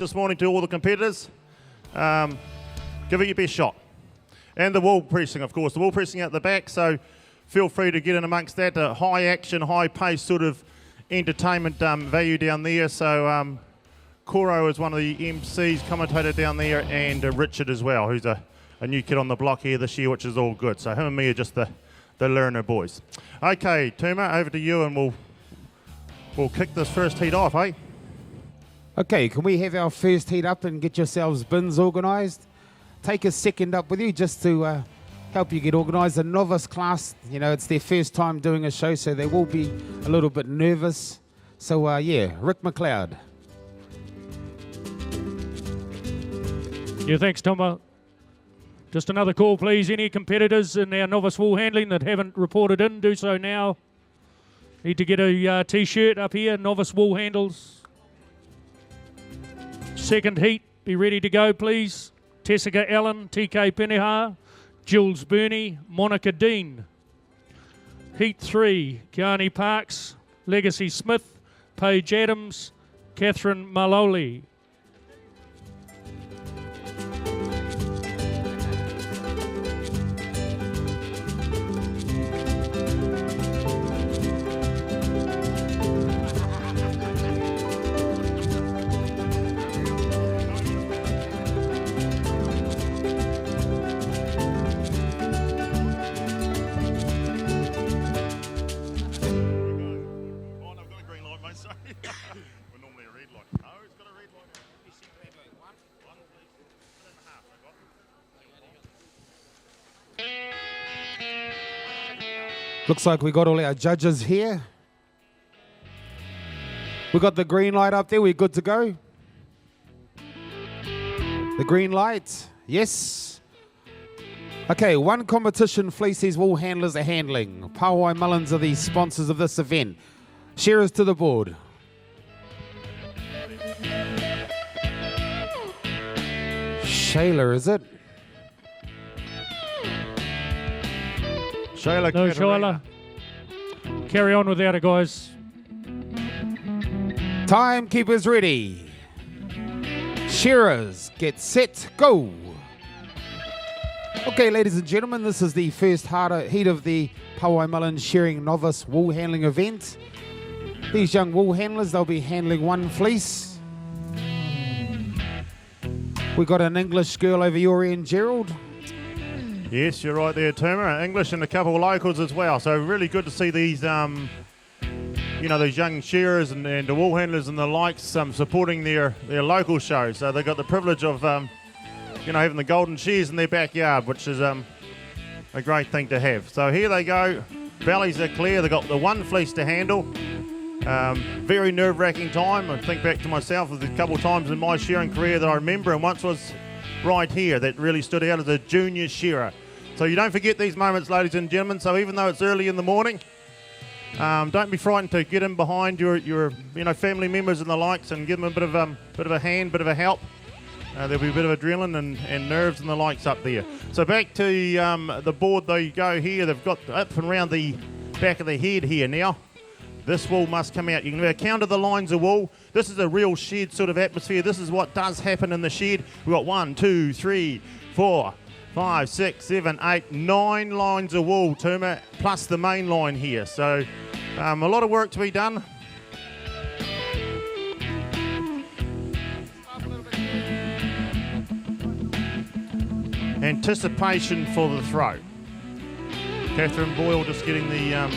This morning to all the competitors, give it your best shot. And the wall pressing, of course, the wall pressing out the back, so feel free to get in amongst that. High action, high pace sort of entertainment value down there. So Koro is one of the MCs, commentator down there, and Richard as well, who's a new kid on the block here this year, which is all good. So him and me are just the learner boys. Okay, Tuma, over to you, and we'll kick this first heat off, eh? Okay, can we have our first heat up and get yourselves bins organised? Take a second up with you just to help you get organised. The novice class, you know, it's their first time doing a show, so they will be a little bit nervous. So, yeah, Rick McLeod. Yeah, thanks, Toma. Just another call, please. Any competitors in our novice wool handling that haven't reported in, do so now. Need to get a T-shirt up here, novice wool handles. Second heat, be ready to go, please. Tessica Allen, TK Peneha, Jules Burney, Monica Dean. Heat 3, Kiani Parks, Legacy Smith, Paige Adams, Catherine Maloli. Looks like we got all our judges here. We got the green light up there. We're good to go. The green light. Yes. Okay, one competition fleeces wool handlers are handling. Paewai Mullins are the sponsors of this event. Shearers to the board. Shayla, is it? Shayla, no, Shayla. Carry on without it, guys. Timekeepers ready. Shearers, get set, go. Okay, ladies and gentlemen, this is the first heat of the Paewai Mullins Shearing Novice Wool Handling event. These young wool handlers, they'll be handling one fleece. We got an English girl over your end, Gerald. Yes, you're right there, Tuma. English and a couple of locals as well. So really good to see these, you know, these young shearers and the wool handlers and the likes supporting their local shows. So they've got the privilege of, you know, having the Golden Shears in their backyard, which is a great thing to have. So here they go. Bellies are clear. They've got the one fleece to handle. Very nerve-wracking time. I think back to myself, there's a couple of times in my shearing career that I remember, and once was right here that really stood out as a junior shearer. So you don't forget these moments, ladies and gentlemen. So even though it's early in the morning, don't be frightened to get in behind your you know, family members and the likes and give them a bit of a hand, bit of a help. There'll be a bit of adrenaline and nerves and the likes up there. So back to the board they go here. They've got up and around the back of the head here now. This wool must come out. You can count the lines of wool. This is a real shed sort of atmosphere. This is what does happen in the shed. We've got 1, 2, 3, 4, 5, 6, 7, 8, 9 lines of wool, Tuma, plus the main line here. So a lot of work to be done. Anticipation for the throw. Catherine Boyle just getting the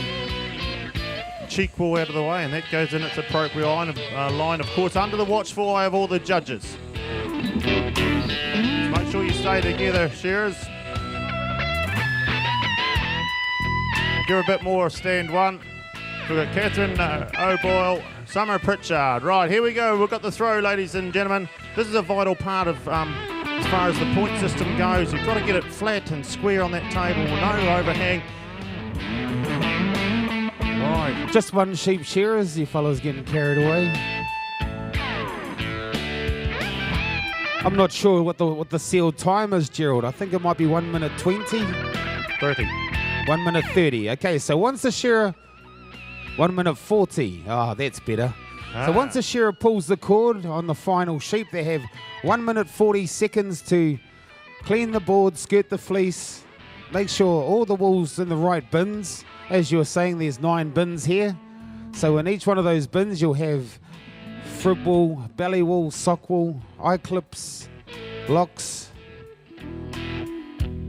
cheek wool out of the way, and that goes in its appropriate line, of course, under the watchful eye of all the judges. Make sure you stay together, shearers. Give a bit more, stand one. We've got Catherine O'Boyle, Summer Pritchard. Right, here we go. We've got the throw, ladies and gentlemen. This is a vital part of, as far as the point system goes. You've got to get it flat and square on that table, no overhang. Right. Just one sheep shearers, you fellas getting carried away. I'm not sure what the sealed time is, Gerald. I think it might be 1 minute 20. 30. 1 minute 30. Okay, so once the shearer, 1 minute 40. Oh, that's better. So once a shearer pulls the cord on the final sheep, they have 1 minute 40 seconds to clean the board, skirt the fleece, make sure all the wool's in the right bins. As you were saying, there's 9 bins here. So in each one of those bins, you'll have frib wool, belly wool, sock wool, eye clips, locks,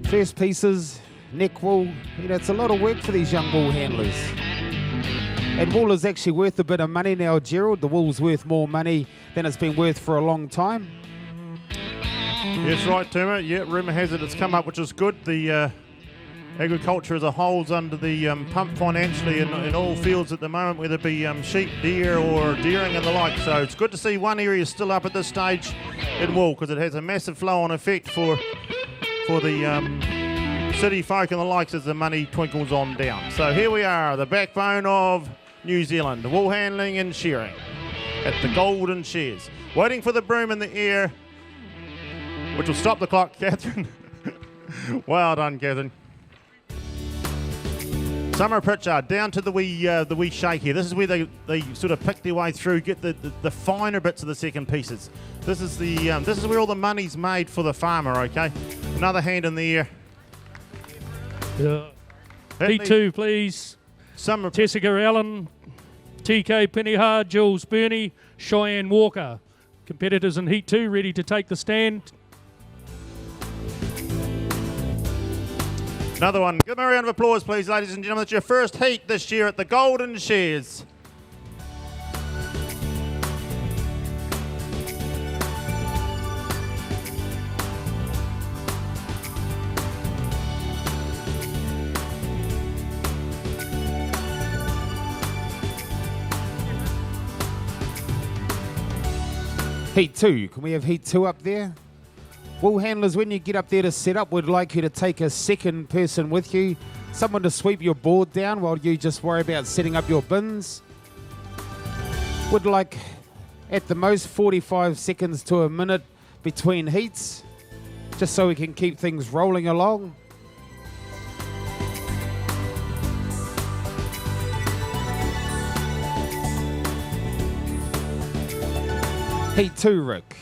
first pieces, neck wool. You know, it's a lot of work for these young wool handlers. And wool is actually worth a bit of money now, Gerald. The wool's worth more money than it's been worth for a long time. Yes, right, Turmer. Yeah, rumour has it it's come up, which is good. The agriculture as a whole's under the pump financially in all fields at the moment, whether it be sheep, deer or deering and the like. So it's good to see one area still up at this stage in wool, because it has a massive flow-on effect for the city folk and the likes as the money twinkles on down. So here we are, the backbone of New Zealand, wool handling and shearing at the Golden Shears. Waiting for the broom in the air, which will stop the clock, Catherine. Well done, Catherine. Summer Pritchard down to the wee shake here. This is where they sort of pick their way through, get the finer bits of the second pieces. This is where all the money's made for the farmer. Okay, another hand in the air. Heat 2, please. Summer Tessica Allen, TK Peniha, Jules Burney, Cheyenne Walker. Competitors in Heat 2 ready to take the stand. Another one. Give them a round of applause, please, ladies and gentlemen. It's your first heat this year at the Golden Shears. Heat 2. Can we have Heat 2 up there? Wool handlers, when you get up there to set up, we'd like you to take a second person with you, someone to sweep your board down while you just worry about setting up your bins. Would like, at the most, 45 seconds to a minute between heats, just so we can keep things rolling along. Heat 2, Rick.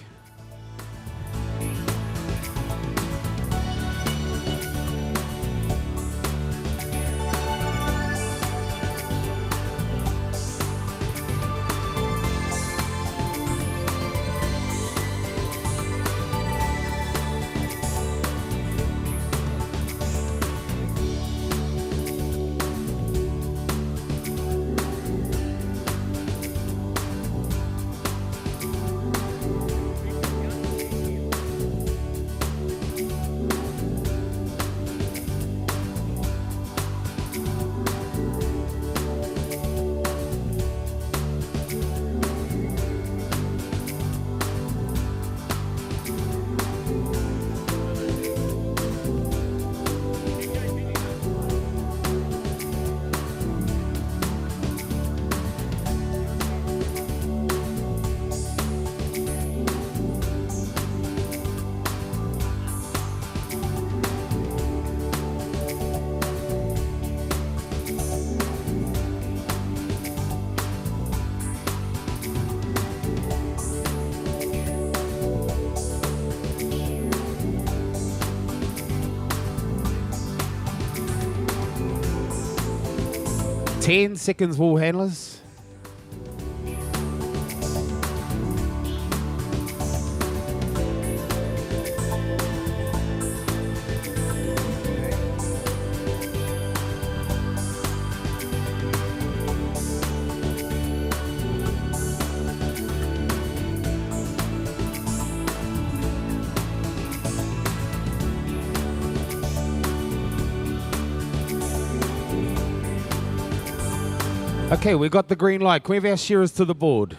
Ten seconds, wool handlers. Okay, we got the green light. Can we have our shearers to the board?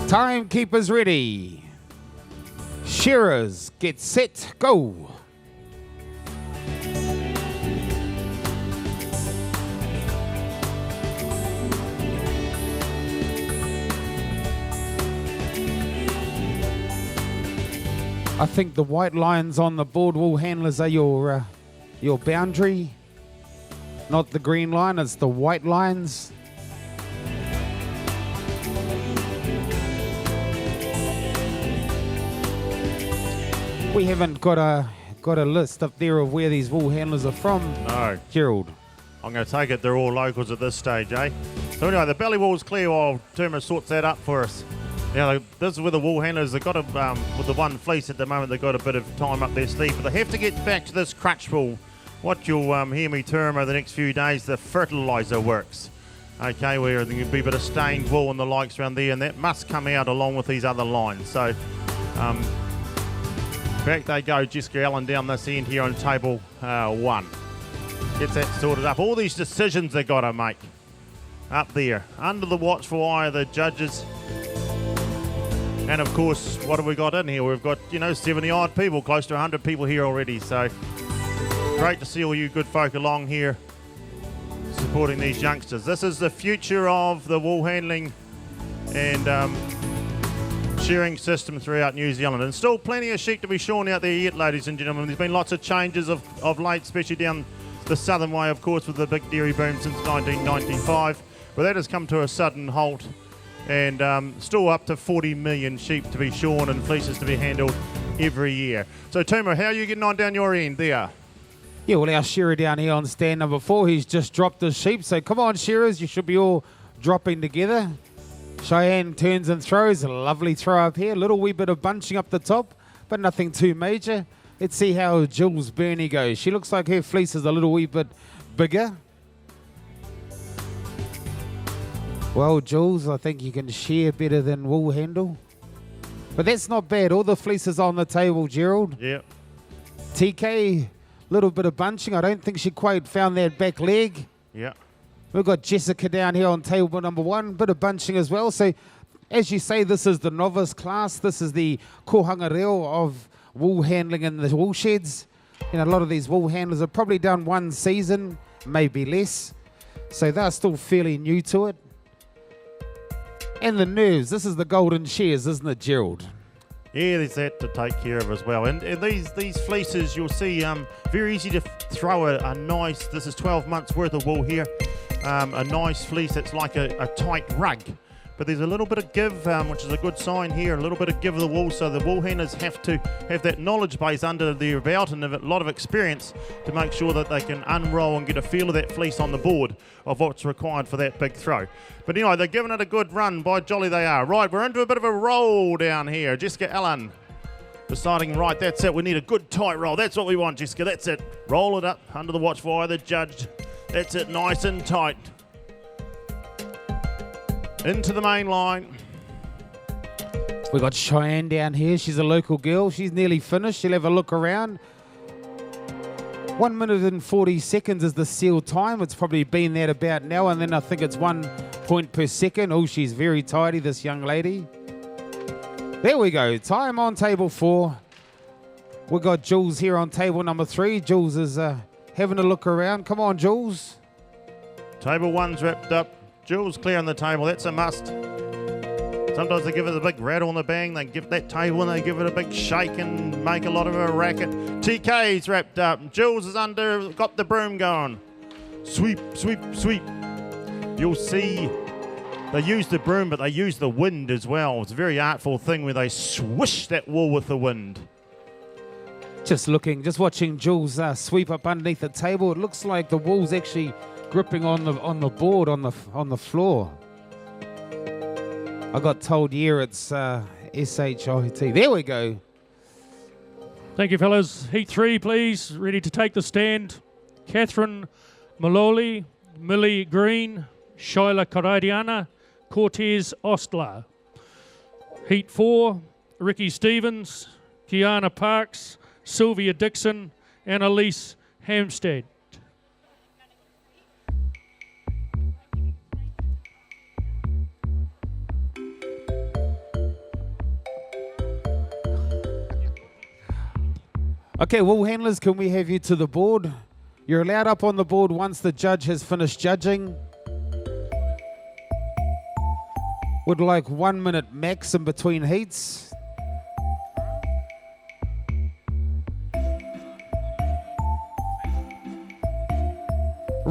Timekeepers ready. Shearers, get set, go. I think the white lines on the board, wool handlers, are your boundary. not the green line, it's the white lines. We haven't got a list up there of where these wool handlers are from. No. Gerald. I'm going to take it they're all locals at this stage, eh? So anyway, the belly wool's clear while Terma sorts that up for us. Now, this is where the wool handlers, they've got to, with the one fleece at the moment, they've got a bit of time up their sleeve, but they have to get back to this crutch wool. What you'll hear me term over the next few days, the fertiliser works. Okay, where there'll be a bit of stained wool and the likes around there, and that must come out along with these other lines. So, back they go, Jessica Allen down this end here on table 1. Gets that sorted up. All these decisions they've got to make up there, under the watchful eye of the judges. And of course, what have we got in here? We've got, 70 odd people, close to 100 people here already. So great to see all you good folk along here supporting these youngsters. This is the future of the wool handling and shearing system throughout New Zealand. And still plenty of sheep to be shorn out there yet, ladies and gentlemen. There's been lots of changes of late, especially down the southern way, of course, with the big dairy boom since 1995. But that has come to a sudden halt. And still up to 40 million sheep to be shorn and fleeces to be handled every year. So, Tuma, how are you getting on down your end there? Yeah, well, our shearer down here on stand number 4, he's just dropped his sheep. So come on, shearers, you should be all dropping together. Cheyenne turns and throws. A lovely throw up here. A little wee bit of bunching up the top, but nothing too major. Let's see how Jules Burney goes. She looks like her fleece is a little wee bit bigger. Well, Jules, I think you can shear better than wool handle. But that's not bad. All the fleeces on the table, Gerald. Yeah. TK, little bit of bunching. I don't think she quite found that back leg. Yeah. We've got Jessica down here on table number 1. Bit of bunching as well. So, as you say, this is the novice class. This is the kohanga reo of wool handling in the wool sheds. A lot of these wool handlers have probably done one season, maybe less. So they're still fairly new to it. And the nerves. This is the Golden Shears, isn't it, Gerald? Yeah, there's that to take care of as well. And these fleeces, you'll see, very easy to throw a nice, this is 12 months worth of wool here, a nice fleece that's like a tight rug. But there's a little bit of give, which is a good sign here, a little bit of give of the wool, so the wool handlers have to have that knowledge base under their belt and a lot of experience to make sure that they can unroll and get a feel of that fleece on the board of what's required for that big throw. But anyway, they're giving it a good run, by jolly they are. Right, we're into a bit of a roll down here. Jessica Allen deciding, right, that's it, we need a good tight roll. That's what we want, Jessica, that's it. Roll it up under the watchful eye of the judge. That's it, nice and tight. Into the main line. We've got Cheyenne down here. She's a local girl. She's nearly finished. She'll have a look around. 1 minute and 40 seconds is the seal time. It's probably been that about now, and then I think it's 1 point per second. Oh, she's very tidy, this young lady. There we go. Time on table 4. We've got Jules here on table number 3. Jules is having a look around. Come on, Jules. Table 1's wrapped up. Jules clearing the table, that's a must. Sometimes they give it a big rattle and a bang, they give that table and they give it a big shake and make a lot of a racket. TK's wrapped up, Jules is under, got the broom going. Sweep, sweep, sweep. You'll see they use the broom, but they use the wind as well. It's a very artful thing where they swish that wool with the wind. Just watching Jules sweep up underneath the table. It looks like the wool's actually gripping on the board on the floor. I got told here it's SHIT. There we go. Thank you, fellas. Heat 3, please. Ready to take the stand. Catherine Maloli, Millie Green, Shyla Karadiana, Cortez Ostler. Heat 4, Ricky Stevens, Kiana Parks, Sylvia Dixon, and Elise Hampstead. Okay, wool handlers, can we have you to the board? You're allowed up on the board once the judge has finished judging. Would like 1 minute max in between heats.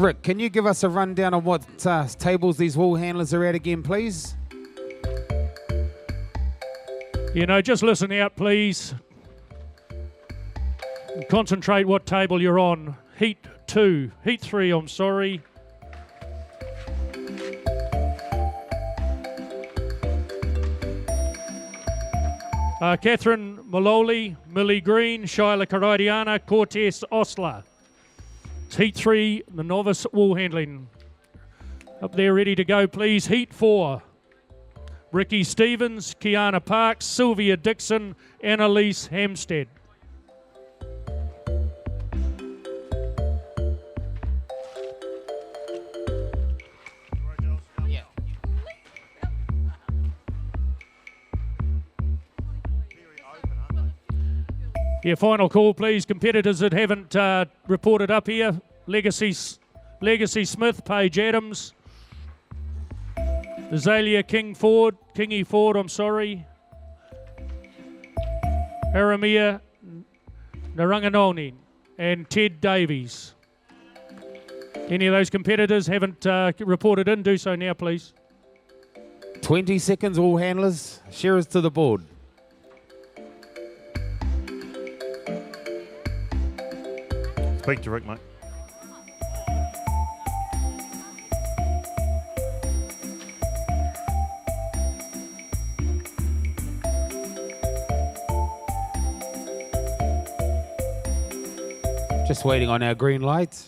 Rick, can you give us a rundown on what tables these wool handlers are at again, please? You know, just listen out, please. Concentrate what table you're on. Heat 3, I'm sorry. Catherine Maloli, Millie Green, Shyla Karaidiana, Cortez Osler. It's Heat 3, the novice wool handling. Up there ready to go, please. Heat 4. Ricky Stevens, Kiana Parks, Sylvia Dixon, Annalise Hampstead. Yeah, final call, please. Competitors that haven't reported up here. Legacy Smith, Paige Adams. Azalea Kingy Ford, I'm sorry. Aramia Naranganoni and Ted Davies. Any of those competitors haven't reported in, do so now, please. 20 seconds, all handlers. Shearers to the board. Speak to Rick, mate. Just waiting on our green light.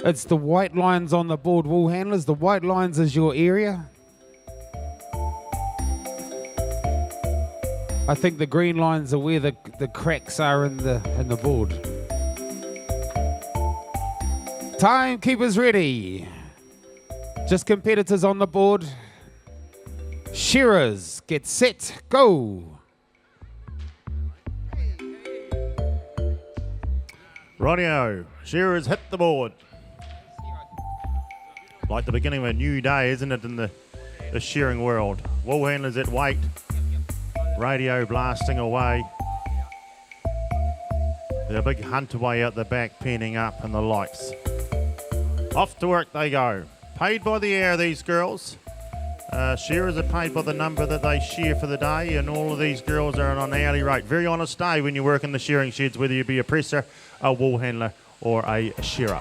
It's the white lines on the board, wool handlers. The white lines is your area. I think the green lines are where the cracks are in the board. Timekeepers ready. Just competitors on the board. Shearers, get set, go. Rightio, shearers hit the board. Like the beginning of a new day, isn't it, in the shearing world? Wool handlers at weight. Radio blasting away. The big hunt away out the back, penning up and the likes. Off to work they go. Paid by the hour, these girls. Shearers are paid by the number that they shear for the day, and all of these girls are on an hourly rate. Very honest day when you work in the shearing sheds, whether you be a presser, a wool handler, or a shearer.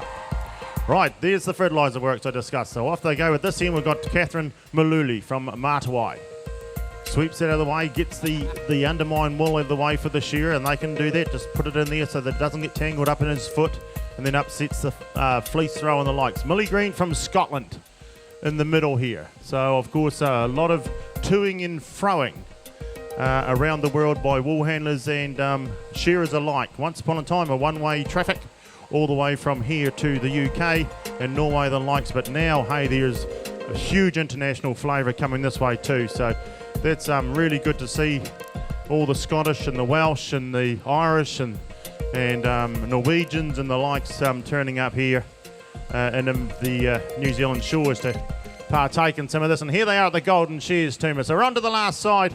Right, there's the fertiliser works I discussed. So off they go with this end. We've got Catherine Maluli from Paewai. Sweeps it out of the way, gets the undermined wool out of the way for the shearer, and they can do that. Just put it in there so that it doesn't get tangled up in his foot and then upsets the fleece throw and the likes. Millie Green from Scotland in the middle here. So, of course, a lot of toing and froing around the world by wool handlers and shearers alike. Once upon a time, a one-way traffic all the way from here to the UK and Norway and the likes. But now, hey, there's a huge international flavour coming this way too. So that's really good to see all the Scottish and the Welsh and the Irish and Norwegians and the likes turning up here in the New Zealand shores to partake in some of this. And here they are at the Golden Shears, Tuma. So we're on to the last side.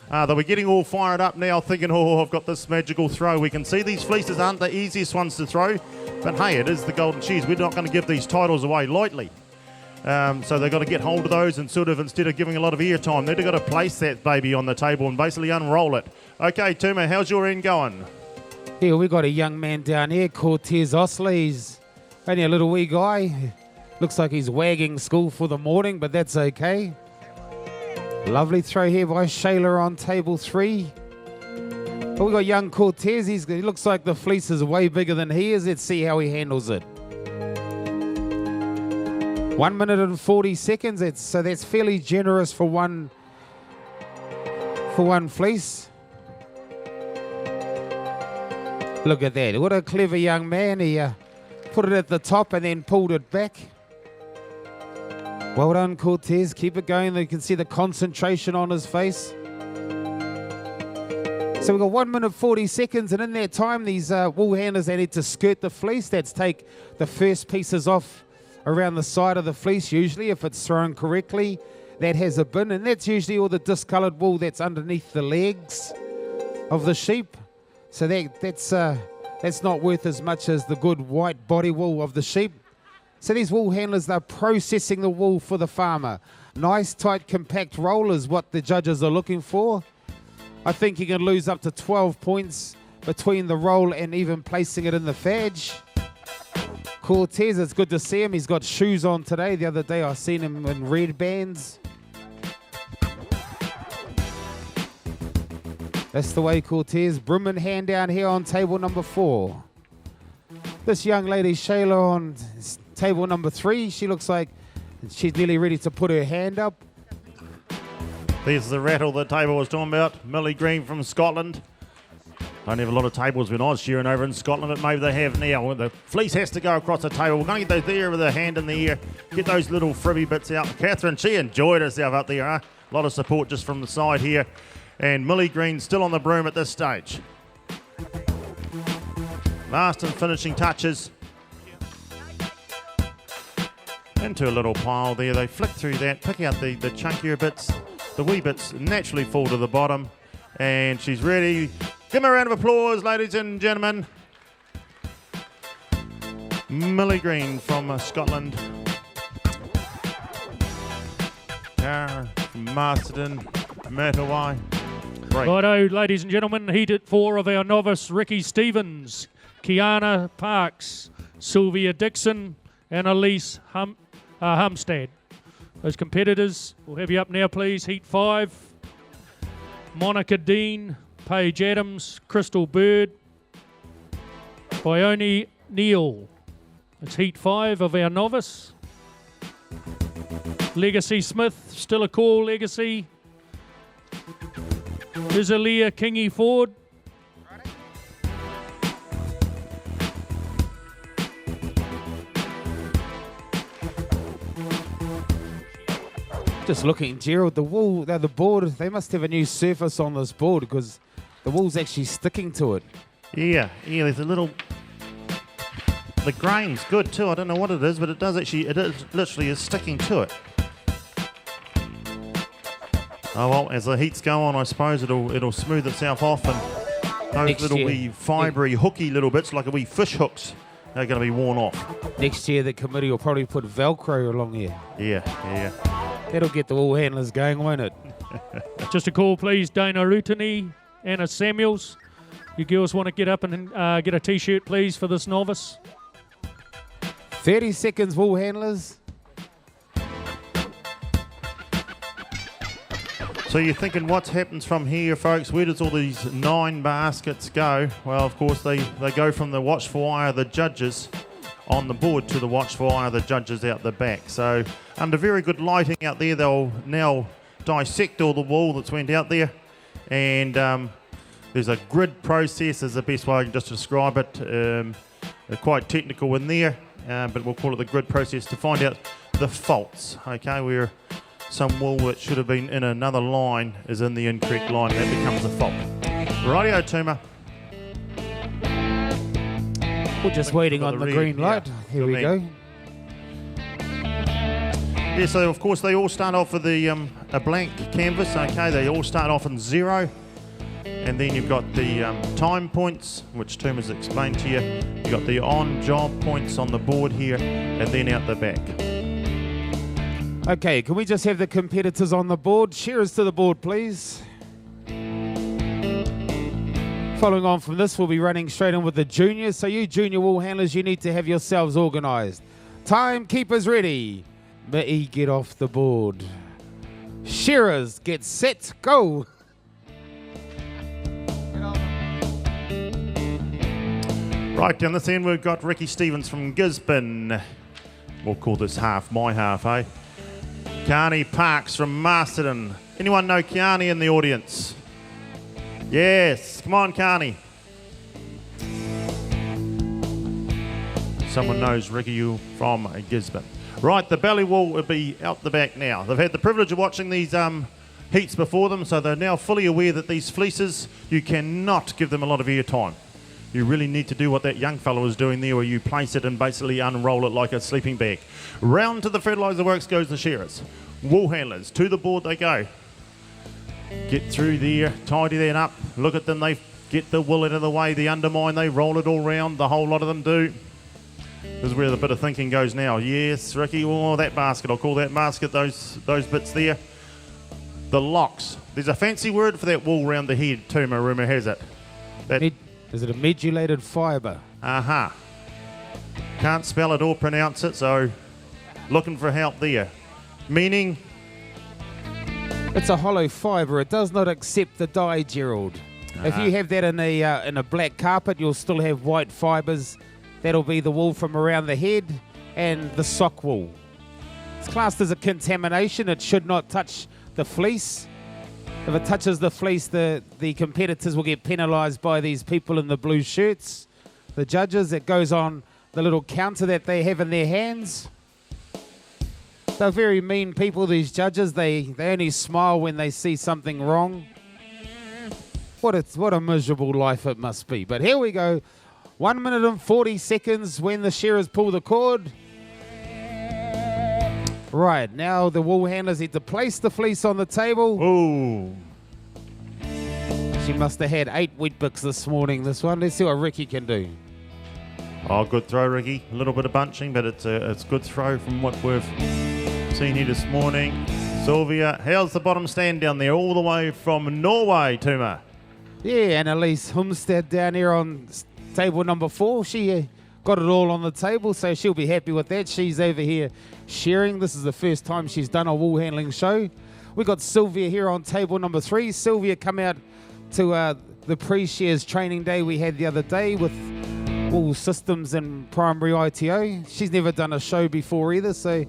They'll be getting all fired up now, thinking, oh, I've got this magical throw. We can see these fleeces aren't the easiest ones to throw, but hey, it is the Golden Shears. We're not going to give these titles away lightly. So they've got to get hold of those and sort of, instead of giving a lot of airtime, they've got to place that baby on the table and basically unroll it. Okay, Tuma, how's your end going? Yeah, we got a young man down here, Cortez Osler. He's only a little wee guy. Looks like he's wagging school for the morning, but that's okay. Lovely throw here by Shayla on table 3. But we got young Cortez. He looks like the fleece is way bigger than he is. Let's see how he handles it. 1 minute and 40 seconds. So that's fairly generous for one fleece. Look at that. What a clever young man. He put it at the top and then pulled it back. Well done, Cortez. Keep it going. You can see the concentration on his face. So we've got 1 minute 40 seconds, and in that time, these wool handlers, they need to skirt the fleece. That's take the first pieces off around the side of the fleece usually if it's thrown correctly. That has a bin, and that's usually all the discoloured wool that's underneath the legs of the sheep. So that's not worth as much as the good white body wool of the sheep. So these wool handlers, they're processing the wool for the farmer. Nice, tight, compact roll is what the judges are looking for. I think you can lose up to 12 points between the roll and even placing it in the fadge. Cortez, it's good to see him. He's got shoes on today. The other day I seen him in red bands. That's the way, Cortez. Broom in hand down here on table number 4. This young lady, Shayla, on table number 3. She looks like she's nearly ready to put her hand up. There's the rattle the table was talking about. Millie Green from Scotland. Don't have a lot of tables when I was shearing over in Scotland, but maybe they have now. The fleece has to go across the table. We're going to get those there with a hand in the air. Get those little fribby bits out. Catherine, she enjoyed herself up there, huh? A lot of support just from the side here. And Millie Green still on the broom at this stage. Masterton finishing touches. Into a little pile there. They flick through that, pick out the chunkier bits. The wee bits naturally fall to the bottom. And she's ready. Give her a round of applause, ladies and gentlemen. Millie Green from Scotland. Cara from Masterton. Paewai. Righto, ladies and gentlemen, heat at 4 of our novice, Ricky Stevens, Kiana Parks, Sylvia Dixon, and Elise Humstad. Those competitors, we'll have you up now, please. Heat 5, Monica Dean, Paige Adams, Crystal Bird, Ione Neal. It's Heat 5 of our novice. Legacy Smith, still a call, Legacy. Isalia Kingy Ford. Just looking, Gerald, the wool, the board, they must have a new surface on this board because the wool's actually sticking to it. Yeah, there's a little... The grain's good too. I don't know what it is, but it literally is sticking to it. Oh well, as the heats go on, I suppose it'll smooth itself off, and those Next little year. wee fibrey, hooky little bits, like a wee fish hooks, are going to be worn off. Next year, the committee will probably put Velcro along here. Yeah. That'll get the wool handlers going, won't it? Just a call, please. Dana Rutini, Anna Samuels. You girls want to get up and get a T-shirt, please, for this novice? 30 seconds, wool handlers. So you're thinking, what happens from here, folks? Where does all these 9 baskets go? Well, of course, they go from the watchful eye of the judges on the board to the watchful eye of the judges out the back. So under very good lighting out there, they'll now dissect all the wool that's went out there. And there's a grid process is the best way I can just describe it. They're quite technical in there, but we'll call it the grid process to find out the faults, okay, where some wool that should have been in another line is in the incorrect line, and that becomes a fault. Rightio, Tuma. We're just waiting on the green light. Yeah. Here we go. Yeah, so of course they all start off with a blank canvas, okay, they all start off in 0. And then you've got the time points, which Tom has explained to you. You've got the on-job points on the board here, and then out the back. Okay, can we just have the competitors on the board? Shearers to the board, please. Following on from this, we'll be running straight in with the juniors. So you junior wool handlers, you need to have yourselves organised. Timekeepers ready. May get off the board. Shearers, get set, go. Right, down this end we've got Ricky Stevens from Gisborne. We'll call this half my half, eh? Kiani Parks from Masterton. Anyone know Kiani in the audience? Yes, come on, Kiani. Someone knows Ricky you from Gisborne. Right, the belly wool will be out the back now. They've had the privilege of watching these heats before them, so they're now fully aware that these fleeces, you cannot give them a lot of air time. You really need to do what that young fellow was doing there, where you place it and basically unroll it like a sleeping bag. Round to the fertiliser works goes the shearers. Wool handlers, to the board they go. Get through there, tidy that up. Look at them, they get the wool out of the way, the undermine, they roll it all round. The whole lot of them do. This is where the bit of thinking goes now. Yes, Ricky, oh, that basket, I'll call that basket, those bits there. The locks. There's a fancy word for that wool round the head too, my rumour has it. Is it a modulated fibre? Aha. Can't spell it or pronounce it, so looking for help there. Meaning? It's a hollow fibre. It does not accept the dye, Gerald. If you have that in a black carpet, you'll still have white fibres. That'll be the wool from around the head and the sock wool. It's classed as a contamination. It should not touch the fleece. If it touches the fleece, the competitors will get penalised by these people in the blue shirts, the judges. It goes on the little counter that they have in their hands. They're very mean people, these judges. They only smile when they see something wrong. What a miserable life it must be. But here we go. 1 minute and 40 seconds when the shearers pull the cord. Right, now the wool handlers need to place the fleece on the table. Ooh. She must have had 8 Weet-Bix this morning, this one. Let's see what Ricky can do. Oh, good throw, Ricky. A little bit of bunching, but it's good throw from what we've seen here this morning. Sylvia, how's the bottom stand down there? All the way from Norway, Tuma. Yeah, Annalise Humstead down here on table number 4. She got it all on the table, so she'll be happy with that. She's over here shearing. This is the first time she's done a wool handling show. We got Sylvia here on table number 3. Sylvia come out to the pre-shears training day we had the other day with Wool Systems and Primary ITO. She's never done a show before either, so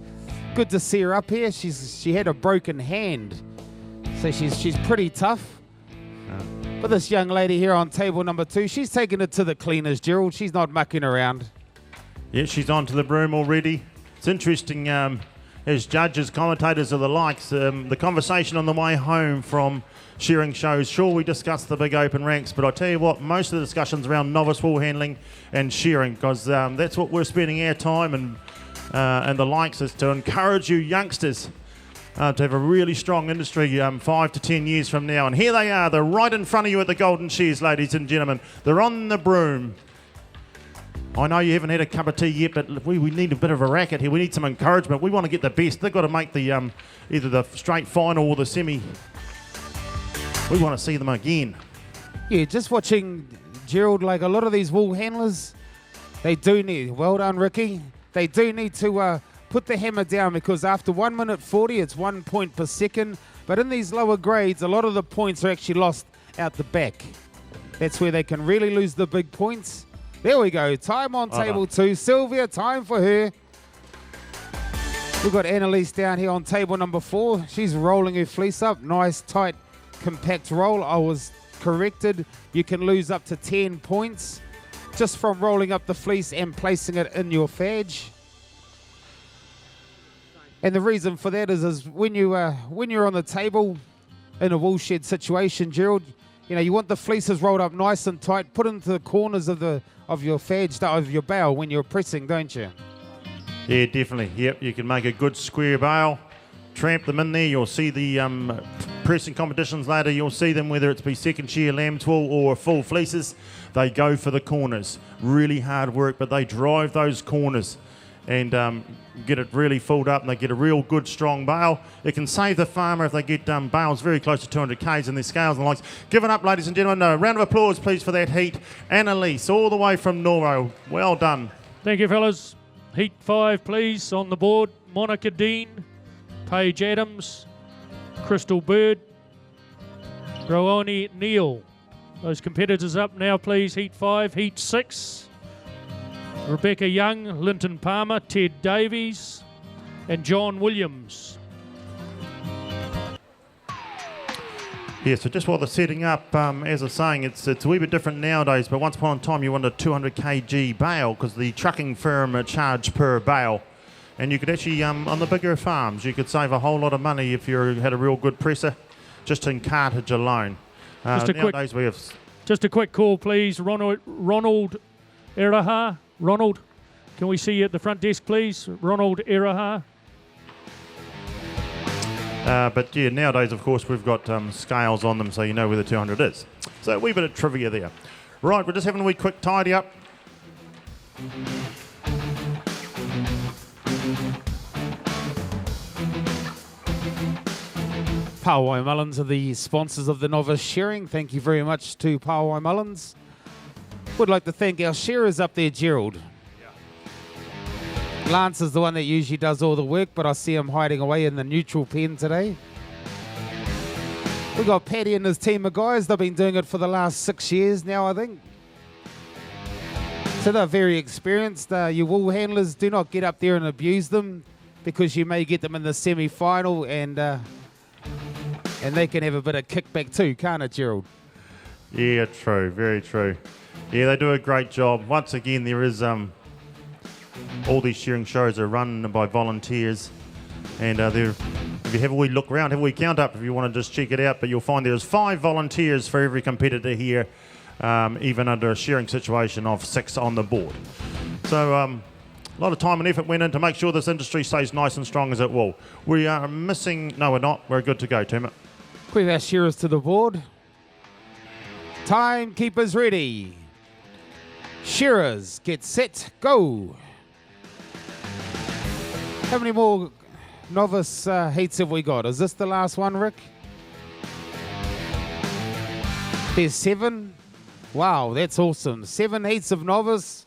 good to see her up here. She had a broken hand, so she's pretty tough. But this young lady here on table number 2, she's taking it to the cleaners, Gerald. She's not mucking around. Yeah, she's onto the broom already. It's interesting, as judges, commentators, or the likes, the conversation on the way home from shearing shows. Sure, we discussed the big open ranks, but I tell you what, most of the discussions around novice wool handling and shearing, because that's what we're spending our time and the likes is to encourage you youngsters to have a really strong industry 5 to 10 years from now. And here they are. They're right in front of you at the Golden Shears, ladies and gentlemen. They're on the broom. I know you haven't had a cup of tea yet, but we need a bit of a racket here. We need some encouragement. We want to get the best. They've got to make the either the straight final or the semi. We want to see them again. Yeah, just watching Gerald, like a lot of these wool handlers, they do need, well done, Ricky, they do need to put the hammer down, because after 1 minute 40, it's 1 point per second. But in these lower grades, a lot of the points are actually lost out the back. That's where they can really lose the big points. There we go. Time on table 2. Sylvia, time for her. We've got Annalise down here on table number 4. She's rolling her fleece up. Nice, tight, compact roll. I was corrected. You can lose up to 10 points just from rolling up the fleece and placing it in your fadge. And the reason for that is when you're on the table in a wool shed situation, Gerald, you know, you want the fleeces rolled up nice and tight, put into the corners of your fadge, of your bale when you're pressing, don't you? Yeah, definitely. Yep, you can make a good square bale, tramp them in there. You'll see the pressing competitions later. You'll see them, whether it's be second shear, lamb's wool or full fleeces. They go for the corners. Really hard work, but they drive those corners and get it really filled up, and they get a real good strong bale. It can save the farmer if they get bales very close to 200 k's in their scales and the likes. Give it up, ladies and gentlemen. A round of applause, please, for that heat. Annalise, all the way from Norway. Well done. Thank you, fellas. Heat 5, please, on the board. Monica Dean, Paige Adams, Crystal Bird, Rooni Neal. Those competitors up now, please. Heat 5, Heat 6. Rebecca Young, Linton Palmer, Ted Davies, and John Williams. Yeah, so just while they're setting up, as I was saying, it's a wee bit different nowadays, but once upon a time you wanted a 200 kg bale because the trucking firm charged per bale. And you could actually, on the bigger farms, you could save a whole lot of money if you had a real good presser, just in cartage alone. Nowadays we have Just a quick call, please. Ronald Eraha. Ronald, can we see you at the front desk, please? Ronald Eraha. But yeah, nowadays, of course, we've got scales on them so you know where the 200 is. So a wee bit of trivia there. Right, we're just having a wee quick tidy up. Paewai Mullins are the sponsors of the Novice Shearing. Thank you very much to Paewai Mullins. Would like to thank our shearers up there, Gerald. Lance is the one that usually does all the work, but I see him hiding away in the neutral pen today. We got Paddy and his team of guys. They've been doing it for the last 6 years now, I think. So they're very experienced. You wool handlers, do not get up there and abuse them, because you may get them in the semi-final and they can have a bit of kickback too, can't it, Gerald? Yeah, true, very true. Yeah, they do a great job. Once again, there is all these shearing shows are run by volunteers, and if you have a wee look around, have a wee count up if you want to just check it out, but you'll find there's 5 volunteers for every competitor here, even under a shearing situation of 6 on the board. So a lot of time and effort went in to make sure this industry stays nice and strong as it will. We are missing... No, we're not. We're good to go, Tim. We have our shearers to the board. Timekeepers ready. Shearers, get set, go. How many more novice heats have we got? Is this the last one, Rick? There's 7. Wow, that's awesome. 7 heats of novice.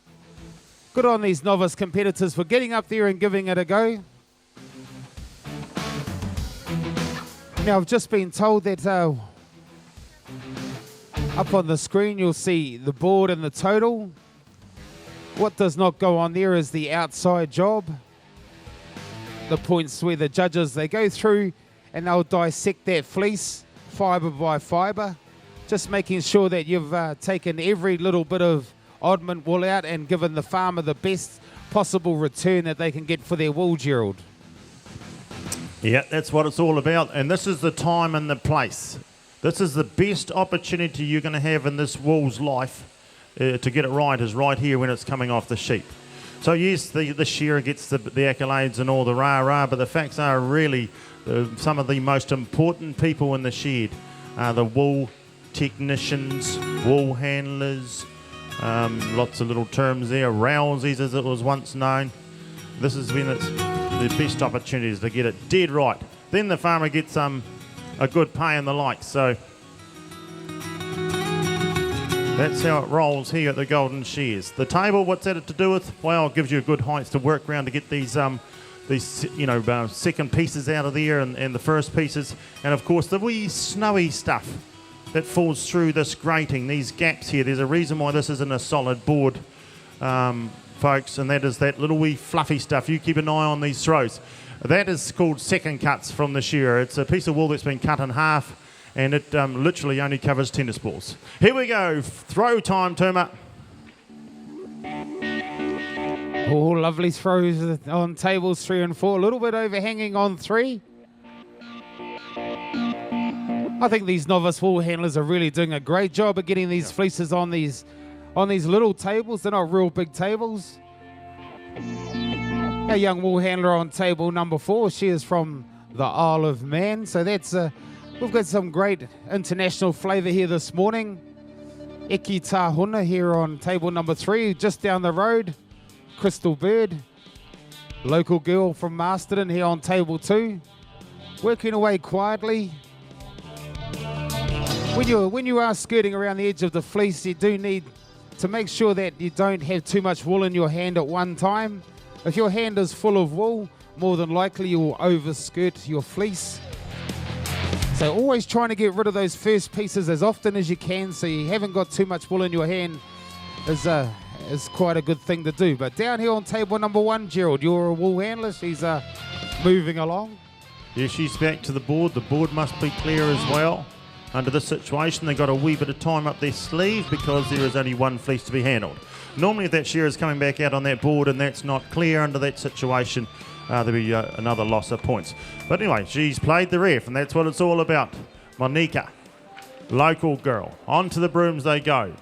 Good on these novice competitors for getting up there and giving it a go. Now, I've just been told that up on the screen you'll see the board and the total. What does not go on there is the outside job. The points where the judges, they go through and they'll dissect that fleece fibre by fibre, just making sure that you've taken every little bit of oddment wool out and given the farmer the best possible return that they can get for their wool, Gerald. Yeah, that's what it's all about, and this is the time and the place. This is the best opportunity you're going to have in this wool's life to get it right, is right here when it's coming off the sheep. So yes, the shearer gets the accolades and all the rah-rah, but the facts are really some of the most important people in the shed are the wool technicians, wool handlers, lots of little terms there, rousies as it was once known. This has been the best opportunities to get it dead right. Then the farmer gets a good pay and the like. So that's how it rolls here at the Golden Shears. The table, what's that to do with? Well, it gives you a good height to work around to get these second pieces out of there and the first pieces. And of course the wee snowy stuff that falls through this grating, these gaps here. There's a reason why this isn't a solid board, folks, and that is that little wee fluffy stuff. You keep an eye on these throws. That is called second cuts from the shearer. It's a piece of wool that's been cut in half, and it literally only covers tennis balls. Here we go, throw time, Turma. Oh, lovely throws on tables 3 and 4. A little bit overhanging on 3. I think these novice wool handlers are really doing a great job of getting these fleeces on these little tables. They're not real big tables. Our young wool handler on table number 4, she is from the Isle of Man. So that's we've got some great international flavour here this morning. Eki Tahuna here on table number 3, just down the road. Crystal Bird, local girl from Masterton here on table 2. Working away quietly. When you are skirting around the edge of the fleece, you do need to make sure that you don't have too much wool in your hand at one time. If your hand is full of wool, more than likely you will overskirt your fleece. So always trying to get rid of those first pieces as often as you can, so you haven't got too much wool in your hand is quite a good thing to do. But down here on table number 1, Gerald, you're a wool handler. She's moving along. Yeah, she's back to the board. The board must be clear as well. Under this situation, they've got a wee bit of time up their sleeve because there is only one fleece to be handled. Normally, if that shearer is coming back out on that board and that's not clear under that situation, there'll be another loss of points. But anyway, she's played the ref, and that's what it's all about. Monica. local girl. Onto the brooms they go.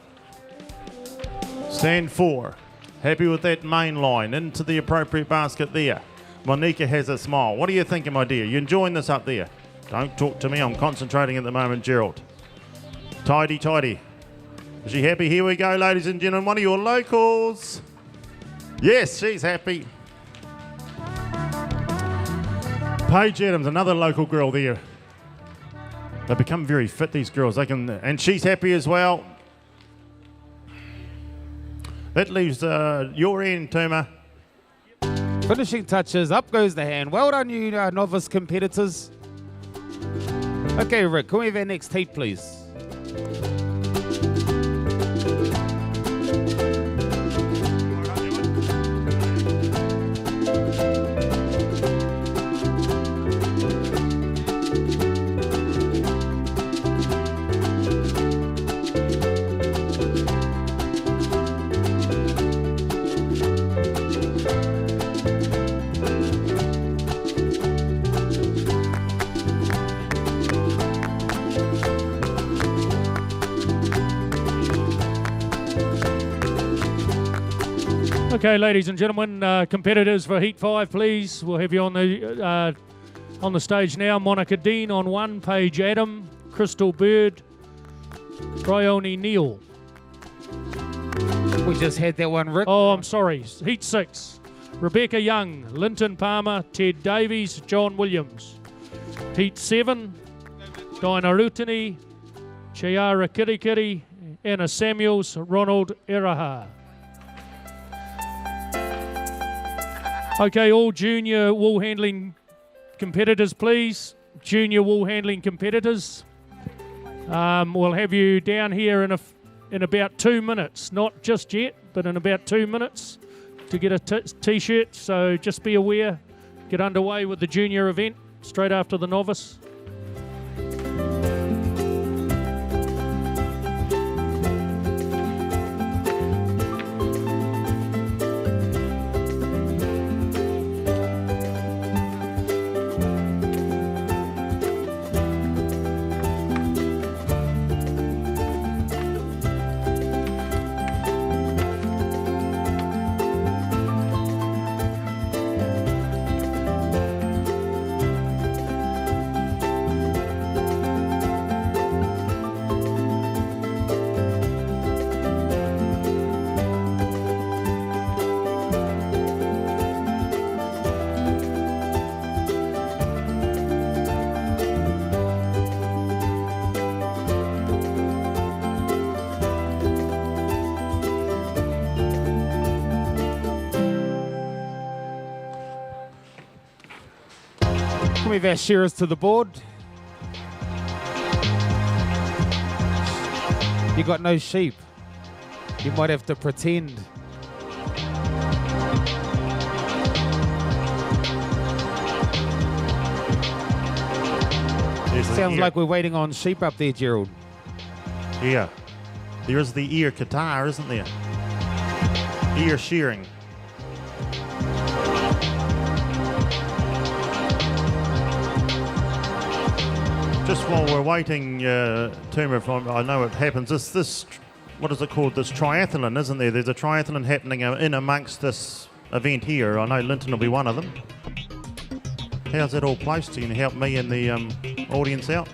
Stand 4. Happy with that main line. Into the appropriate basket there. Monica has a smile. What are you thinking, my dear? You enjoying this up there? Don't talk to me. I'm concentrating at the moment, Gerald. Tidy, tidy. Is she happy? Here we go, ladies and gentlemen. One of your locals. Yes, she's happy. Paige Adams, another local girl there. They become very fit, these girls. They can, and she's happy as well. That leaves your end, Tuma. Finishing touches, up goes the hand. Well done, you novice competitors. Okay, Rick, can we have our next heat, please? Okay, ladies and gentlemen, competitors for Heat 5, please. We'll have you on the stage now. Monica Dean on 1, Paige Adam, Crystal Bird, Bryony Neal. We just had that one, Rick. Oh, I'm sorry. Heat 6, Rebecca Young, Linton Palmer, Ted Davies, John Williams. Heat 7, Dinah Rutini, Chiara Kirikiri, Anna Samuels, Ronald Eraha. Okay, all junior wool handling competitors, please. Junior wool handling competitors. We'll have you down here in about 2 minutes. Not just yet, but in about 2 minutes to get a t-shirt. So just be aware. Get underway with the junior event straight after the novice. Move our shearers to the board. You got no sheep. You might have to pretend. Sounds like we're waiting on sheep up there, Gerald. Yeah. There is the ear guitar, isn't there? Ear shearing. Just while we're waiting, Tuma, I know it happens. This, what is it called? This triathlon, isn't there? There's a triathlon happening in amongst this event here. I know Linton will be one of them. How's that all placed? Can you help me and the audience out?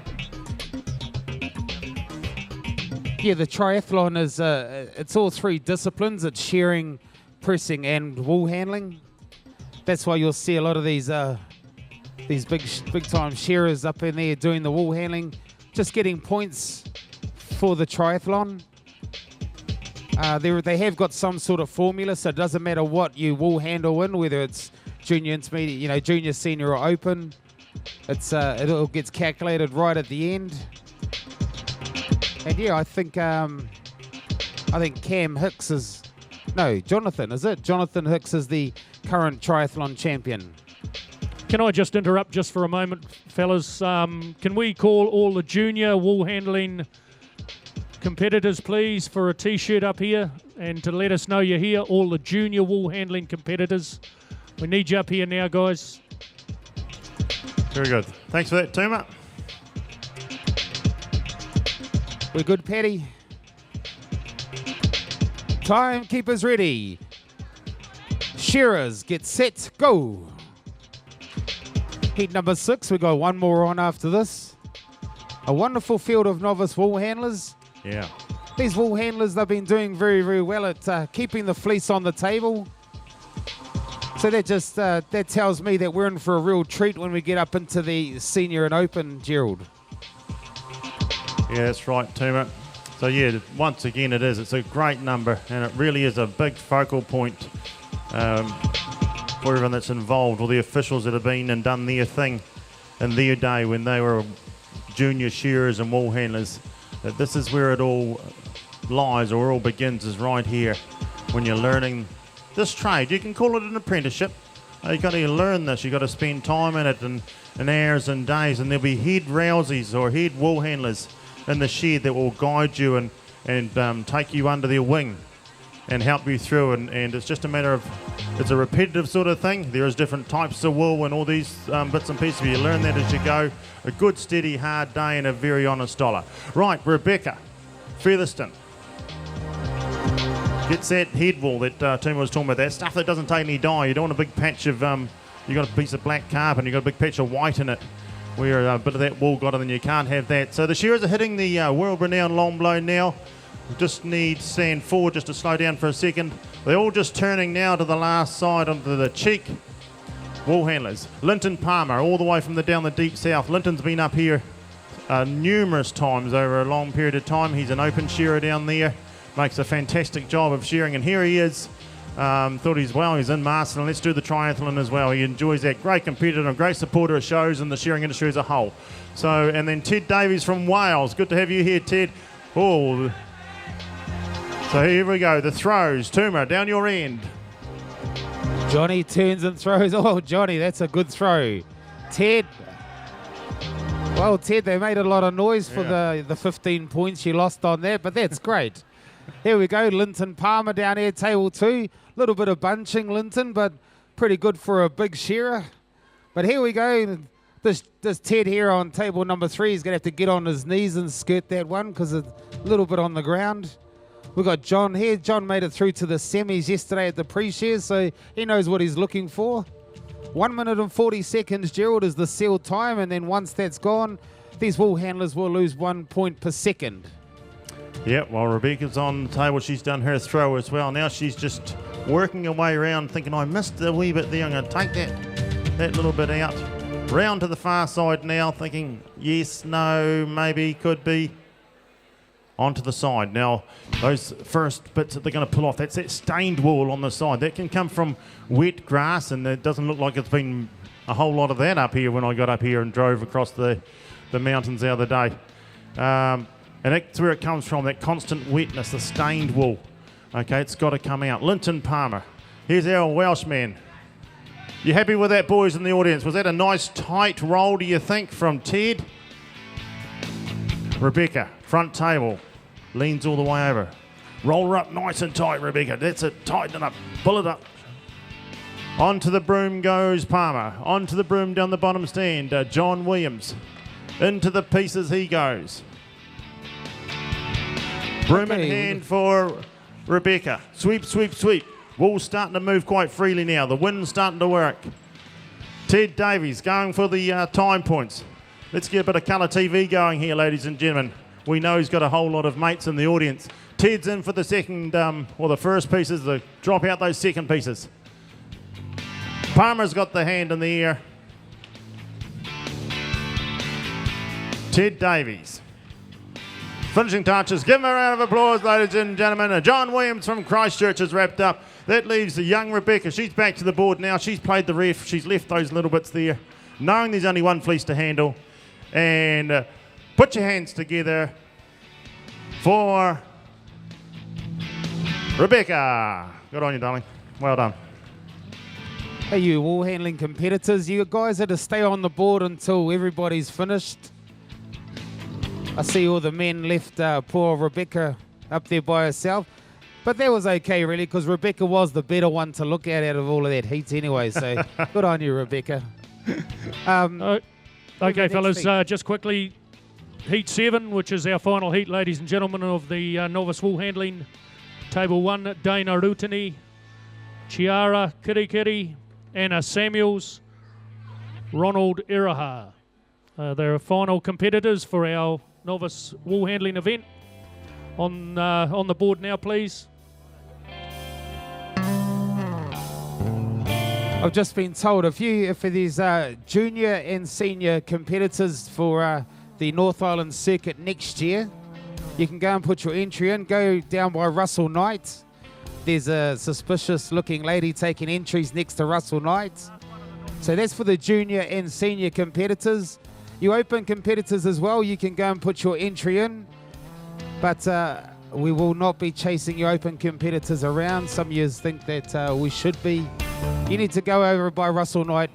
Yeah, the triathlon is it's all 3 disciplines. It's shearing, pressing, and wool handling. That's why you'll see a lot of these big time shearers up in there doing the wool handling, just getting points for the triathlon. They have got some sort of formula, so it doesn't matter what you wool handle in, whether it's junior, intermediate, junior, senior, or open. It all gets calculated right at the end. And yeah, I think Cam Hicks is, no, Jonathan, is it? Jonathan Hicks is the current triathlon champion. Can I just interrupt just for a moment, fellas? Can we call all the junior wool handling competitors, please, for a t-shirt up here and to let us know you're here, all the junior wool handling competitors. We need you up here now, guys. Very good. Thanks for that, Tuma. We're good, Paddy. Timekeepers ready. Shearers, get set, go. Heat number 6, we got one more on after this. A wonderful field of novice wool handlers. Yeah. These wool handlers, they've been doing very, very well at keeping the fleece on the table. So that just that tells me that we're in for a real treat when we get up into the senior and open, Gerald. Yeah, that's right, Tuma. So yeah, once again it is. It's a great number, and it really is a big focal point for everyone that's involved, all the officials that have been and done their thing in their day when they were junior shearers and wool handlers. That this is where it all lies, or all begins, is right here when you're learning this trade. You can call it an apprenticeship. You've got to learn this. You've got to spend time in it and hours and days, and there'll be head rousies or head wool handlers in the shed that will guide you and take you under their wing and help you through, and it's just a matter of, it's a repetitive sort of thing. There is different types of wool and all these bits and pieces. You learn that as you go. A good, steady, hard day and a very honest dollar. Right, Rebecca Featherston gets that head wool that Tim was talking about, that stuff that doesn't take any dye. You don't want a big patch of, you got a piece of black carbon, you got a big patch of white in it, where a bit of that wool got in, and you can't have that. So the shearers are hitting the world-renowned long blow now. Just need stand forward just to slow down for a second. They're all just turning now to the last side onto the cheek. Wool handlers. Linton Palmer, all the way from down the deep south. Linton's been up here numerous times over a long period of time. He's an open shearer down there. Makes a fantastic job of shearing, and here he is. Thought he's in Masterton. Let's do the triathlon as well. He enjoys that. Great competitor, a great supporter of shows and the shearing industry as a whole. So, and then Ted Davies from Wales. Good to have you here, Ted. Oh, so here we go. The throws. Tuma, down your end. Johnny turns and throws. Oh, Johnny, that's a good throw. Ted. Well, Ted, they made a lot of noise for the 15 points you lost on that, but that's great. Here we go, Linton Palmer down here, table 2. Little bit of bunching, Linton, but pretty good for a big shearer. But here we go. This Ted here on table number 3 is going to have to get on his knees and skirt that one because it's a little bit on the ground. We've got John here. John made it through to the semis yesterday at the pre-shares, so he knows what he's looking for. 1 minute and 40 seconds, Gerald, is the sealed time, and then once that's gone, these wool handlers will lose 1 point per second. Yeah, while Rebecca's on the table, she's done her throw as well. Now she's just working her way around, thinking, I missed a wee bit there. I'm going to take that little bit out. Round to the far side now, thinking, yes, no, maybe, could be. Onto the side. Now, those first bits that they're going to pull off, that's that stained wool on the side. That can come from wet grass, and it doesn't look like it's been a whole lot of that up here when I got up here and drove across the mountains the other day. And that's where it comes from, that constant wetness, the stained wool. Okay, it's got to come out. Linton Palmer. Here's our Welshman. You happy with that, boys in the audience? Was that a nice tight roll, do you think, from Ted? Rebecca, front table. Leans all the way over. Roll her up nice and tight, Rebecca. That's it. Tighten it up. Pull it up. Onto the broom goes Palmer. Onto the broom down the bottom stand. John Williams. Into the pieces he goes. Broom in hand for Rebecca. Sweep, sweep, sweep. Wool's starting to move quite freely now. The wind's starting to work. Ted Davies going for the time points. Let's get a bit of colour TV going here, ladies and gentlemen. We know he's got a whole lot of mates in the audience. Ted's in for the second, or the first pieces, to drop out those second pieces. Palmer's got the hand in the air. Ted Davies. Finishing touches. Give him a round of applause, ladies and gentlemen. John Williams from Christchurch has wrapped up. That leaves the young Rebecca. She's back to the board now. She's played the ref. She's left those little bits there, knowing there's only one fleece to handle. And put your hands together for Rebecca. Good on you, darling. Well done. Hey, you wool handling competitors, you guys had to stay on the board until everybody's finished. I see all the men left poor Rebecca up there by herself. But that was okay, really, because Rebecca was the better one to look at out of all of that heat anyway. So good on you, Rebecca. Okay, fellas, just quickly, Heat 7, which is our final heat, ladies and gentlemen, of the Novice Wool Handling. Table 1, Dana Rutini, Chiara Kirikiri, Anna Samuels, Ronald Iraha. They're final competitors for our Novice Wool Handling event. On the board now, please. I've just been told for these junior and senior competitors for the North Island circuit next year, you can go and put your entry in. Go down by Russell Knight. There's a suspicious looking lady taking entries next to Russell Knight. So that's for the junior and senior competitors. You open competitors as well, you can go and put your entry in. But we will not be chasing your open competitors around. Some years think that we should be. You need to go over by Russell Knight,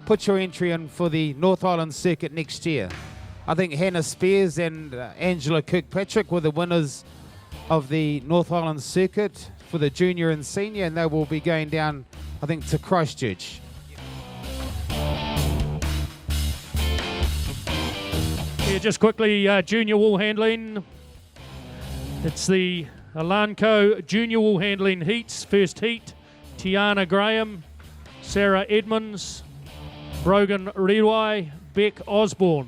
put your entry in for the North Island circuit next year. I think Hannah Spears and Angela Kirkpatrick were the winners of the North Island circuit for the junior and senior, and they will be going down, I think, to Christchurch. Yeah, just quickly, junior wool handling. It's the Alanco Junior Wool Handling Heats. First heat, Tiana Graham, Sarah Edmonds, Brogan Rewai, Beck Osborne.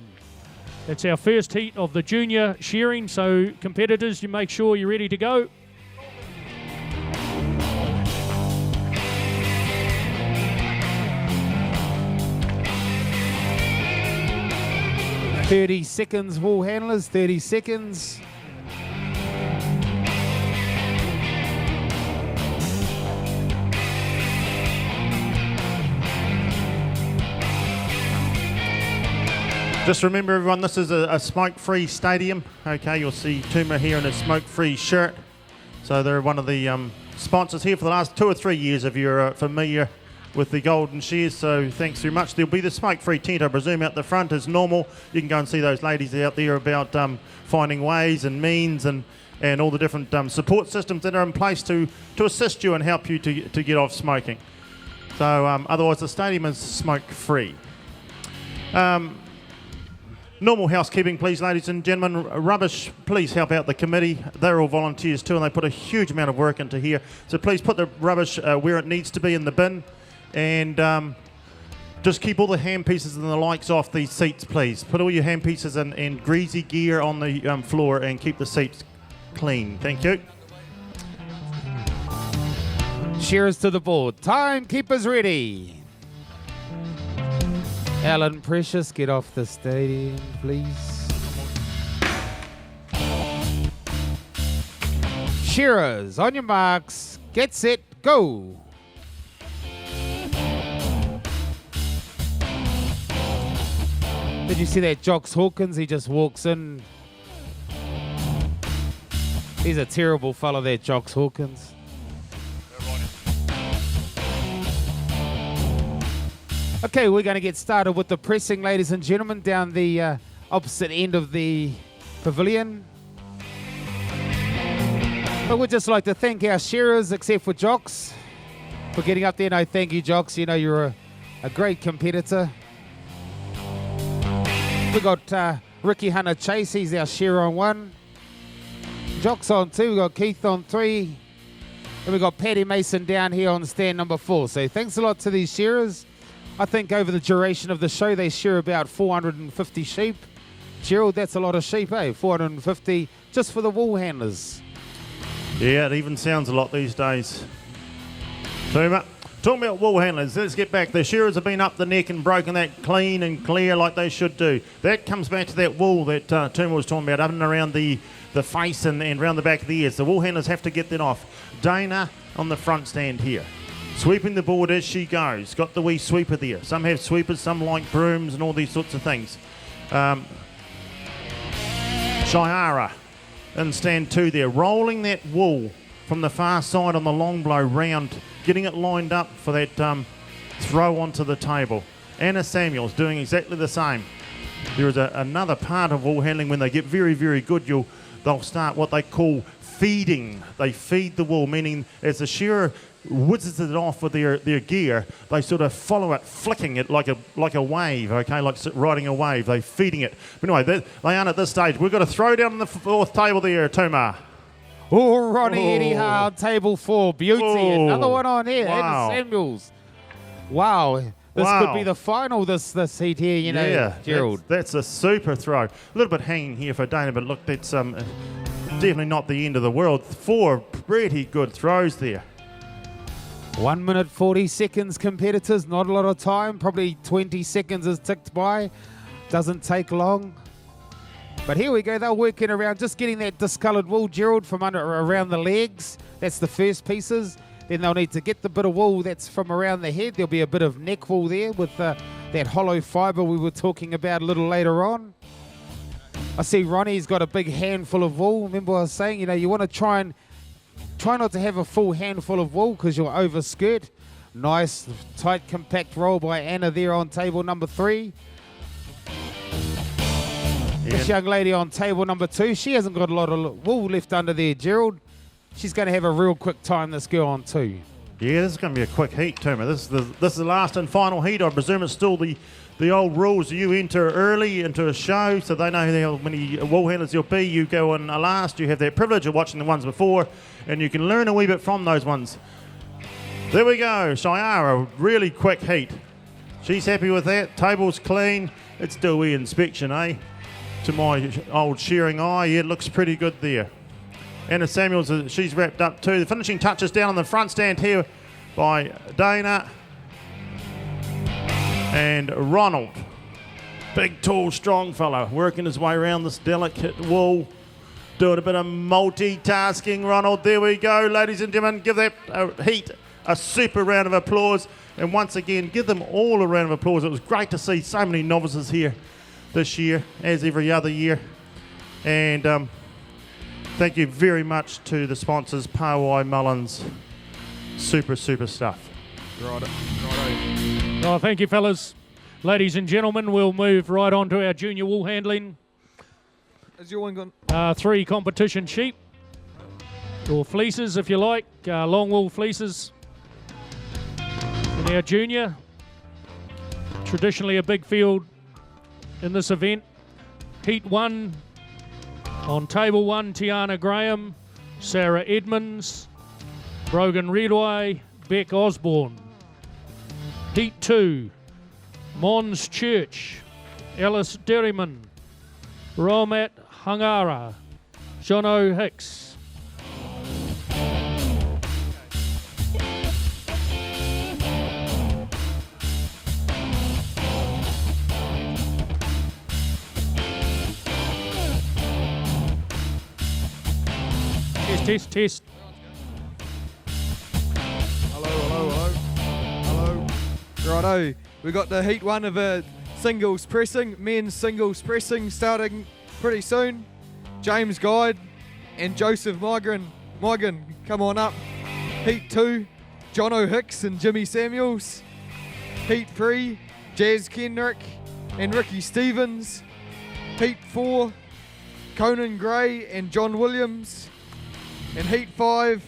It's our first heat of the junior shearing, so competitors, you make sure you're ready to go. "30 seconds, wool handlers, 30 seconds. Just remember, everyone, this is a smoke-free stadium. Okay, you'll see Tuma here in a smoke-free shirt. So they're one of the sponsors here for the last 2 or 3 years, if you're familiar with the Golden Shears. So thanks very much. There'll be the smoke-free tent, I presume, out the front as normal. You can go and see those ladies out there about finding ways and means and all the different support systems that are in place to assist you and help you to get off smoking. So otherwise, the stadium is smoke-free. Normal housekeeping, please, ladies and gentlemen. Rubbish, please help out the committee. They're all volunteers too, and they put a huge amount of work into here. So please put the rubbish where it needs to be in the bin, and just keep all the hand pieces and the likes off these seats, please. Put all your hand pieces and greasy gear on the floor and keep the seats clean. Thank you. Shearers to the board. Timekeepers ready. Alan Precious, get off the stadium, please. Shearers, on your marks, get set, go. Did you see that Jox Hawkins? He just walks in. He's a terrible fellow, that Jox Hawkins. Okay, we're going to get started with the pressing, ladies and gentlemen, down the opposite end of the pavilion. But we'd just like to thank our shearers, except for Jox, for getting up there. No, thank you, Jox. You know, you're a great competitor. We got Ricky Hunter Chase. He's our shearer on 1. Jox on 2. We got Keith on 3. And we got Paddy Mason down here on stand number 4. So thanks a lot to these shearers. I think over the duration of the show, they shear about 450 sheep. Gerald, that's a lot of sheep, eh? 450 just for the wool handlers. Yeah, it even sounds a lot these days. Tuma, talking about wool handlers, let's get back. The shearers have been up the neck and broken that clean and clear like they should do. That comes back to that wool that Tuma was talking about, up and around the face and around the back of the ears. The wool handlers have to get that off. Dana on the front stand here, sweeping the board as she goes. Got the wee sweeper there. Some have sweepers, some like brooms and all these sorts of things. Shiara in stand 2 there, rolling that wool from the far side on the long blow round, getting it lined up for that throw onto the table. Anna Samuels doing exactly the same. There is another part of wool handling when they get very, very good, they'll start what they call feeding. They feed the wool, meaning as the shearer whizzes it off with their gear. They sort of follow it, flicking it like a wave, okay, like riding a wave. They're feeding it. But anyway, they aren't at this stage. We've got to throw down on the fourth table there, Tuma. Oh, Ronnie Eddie on table 4. Beauty. Oh, Another one on here. wow. Anna Samuels. Wow. This could be the final, this heat here, you know, Gerald. That's a super throw. A little bit hanging here for Dana, but look, that's definitely not the end of the world. 4 pretty good throws there. 1 minute 40 seconds, competitors. Not a lot of time. Probably 20 seconds is ticked by. Doesn't take long. But here we go. They're working around, just getting that discoloured wool, Gerald, from around the legs. That's the first pieces. Then they'll need to get the bit of wool that's from around the head. There'll be a bit of neck wool there with that hollow fibre we were talking about a little later on. I see Ronnie's got a big handful of wool. Remember I was saying, you know, you want to try not to have a full handful of wool because you'll overskirt. Nice, tight, compact roll by Anna there on table number 3. This young lady on table number 2, she hasn't got a lot of wool left under there, Gerald. She's going to have a real quick time, this girl on 2. Yeah, this is going to be a quick heat, Tuma. This is the last and final heat. I presume it's still the old rules. You enter early into a show, so they know how many wool handlers you'll be. You go in last. You have that privilege of watching the ones before, and you can learn a wee bit from those ones. There we go. Shiara, really quick heat. She's happy with that. Table's clean. It's still wee inspection, eh? To my old shearing eye, yeah, it looks pretty good there. Anna Samuels, she's wrapped up too. The finishing touches down on the front stand here by Dana and Ronald. Big, tall, strong fella, working his way around this delicate wool, doing a bit of multitasking. Ronald, there we go, ladies and gentlemen. Give that heat a super round of applause. And once again, give them all a round of applause. It was great to see so many novices here this year, as every other year. And thank you very much to the sponsors, Paewai, Mullins. Super stuff. Righto. Oh, thank you, fellas. Ladies and gentlemen, we'll move right on to our junior wool handling. Is your one gone? 3 competition sheep, or fleeces if you like, long wool fleeces. In our junior, traditionally a big field in this event. Heat 1, on table 1, Tiana Graham, Sarah Edmonds, Brogan Redway, Beck Osborne. Heat 2, Mons Church, Alice Derryman, Romat Hangara, Jono Hicks. Test. Hello. Righto. We got the heat 1 of singles pressing, men's singles pressing starting pretty soon. James Guide and Joseph Migan, come on up. Heat 2, Jono Hicks and Jimmy Samuels. Heat 3, Jazz Kenrick and Ricky Stevens. Heat 4, Conan Gray and John Williams. And Heat 5,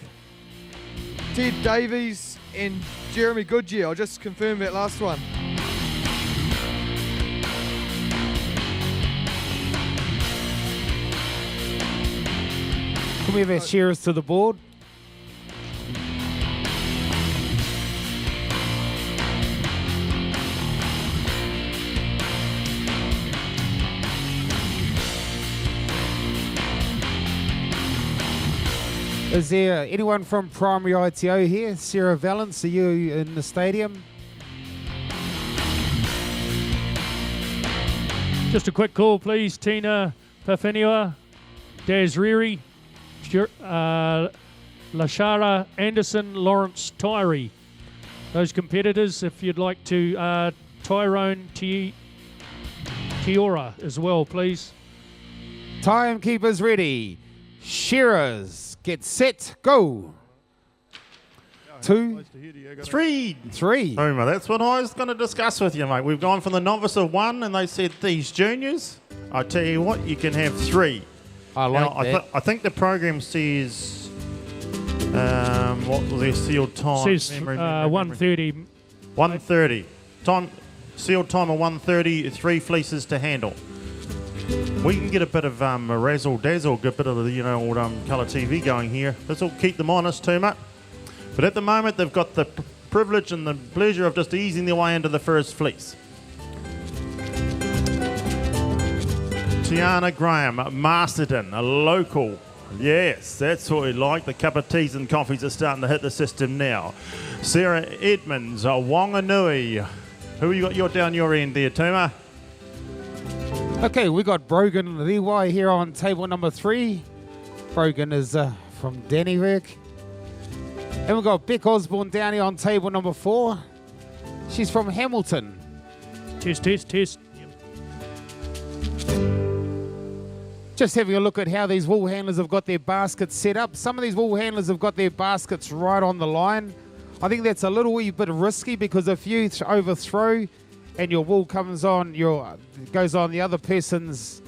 Ted Davies and Jeremy Goodyear. I'll just confirm that last one. Can we have our shearers to the board? Is there anyone from Primary ITO here? Sarah Valance, are you in the stadium? Just a quick call, please. Tina Pafinua, Daz Reary, Lashara Anderson, Lawrence Tyree. Those competitors, if you'd like to, Tyrone Kiora as well, please. Timekeepers ready. Shearers. Get set, go. 2, 3. Homer, that's what I was going to discuss with you, mate. We've gone from the novice of 1, and they said these juniors. I tell you what, you can have 3. I like that. I think the program says What was their sealed time? Says Memory. 1:30. 1:30. Time, sealed time of 1:30, 3 fleeces to handle. We can get a bit of a razzle dazzle, get a bit of the old colour TV going here. This will keep them honest, Tuma. But at the moment, they've got the privilege and the pleasure of just easing their way into the first fleece. Tiana Graham, Masterton, a local. Yes, that's what we like. The cup of teas and coffees are starting to hit the system now. Sarah Edmonds, Wanganui. Who you got down your end there, Tuma? Okay, we got Brogan and Paewai here on table number 3. Brogan is from Dannyberg. And we've got Beck Osborne down here on table number 4. She's from Hamilton. Test. Just having a look at how these wool handlers have got their baskets set up. Some of these wool handlers have got their baskets right on the line. I think that's a little wee bit risky because if you overthrow and your wool goes on the other person's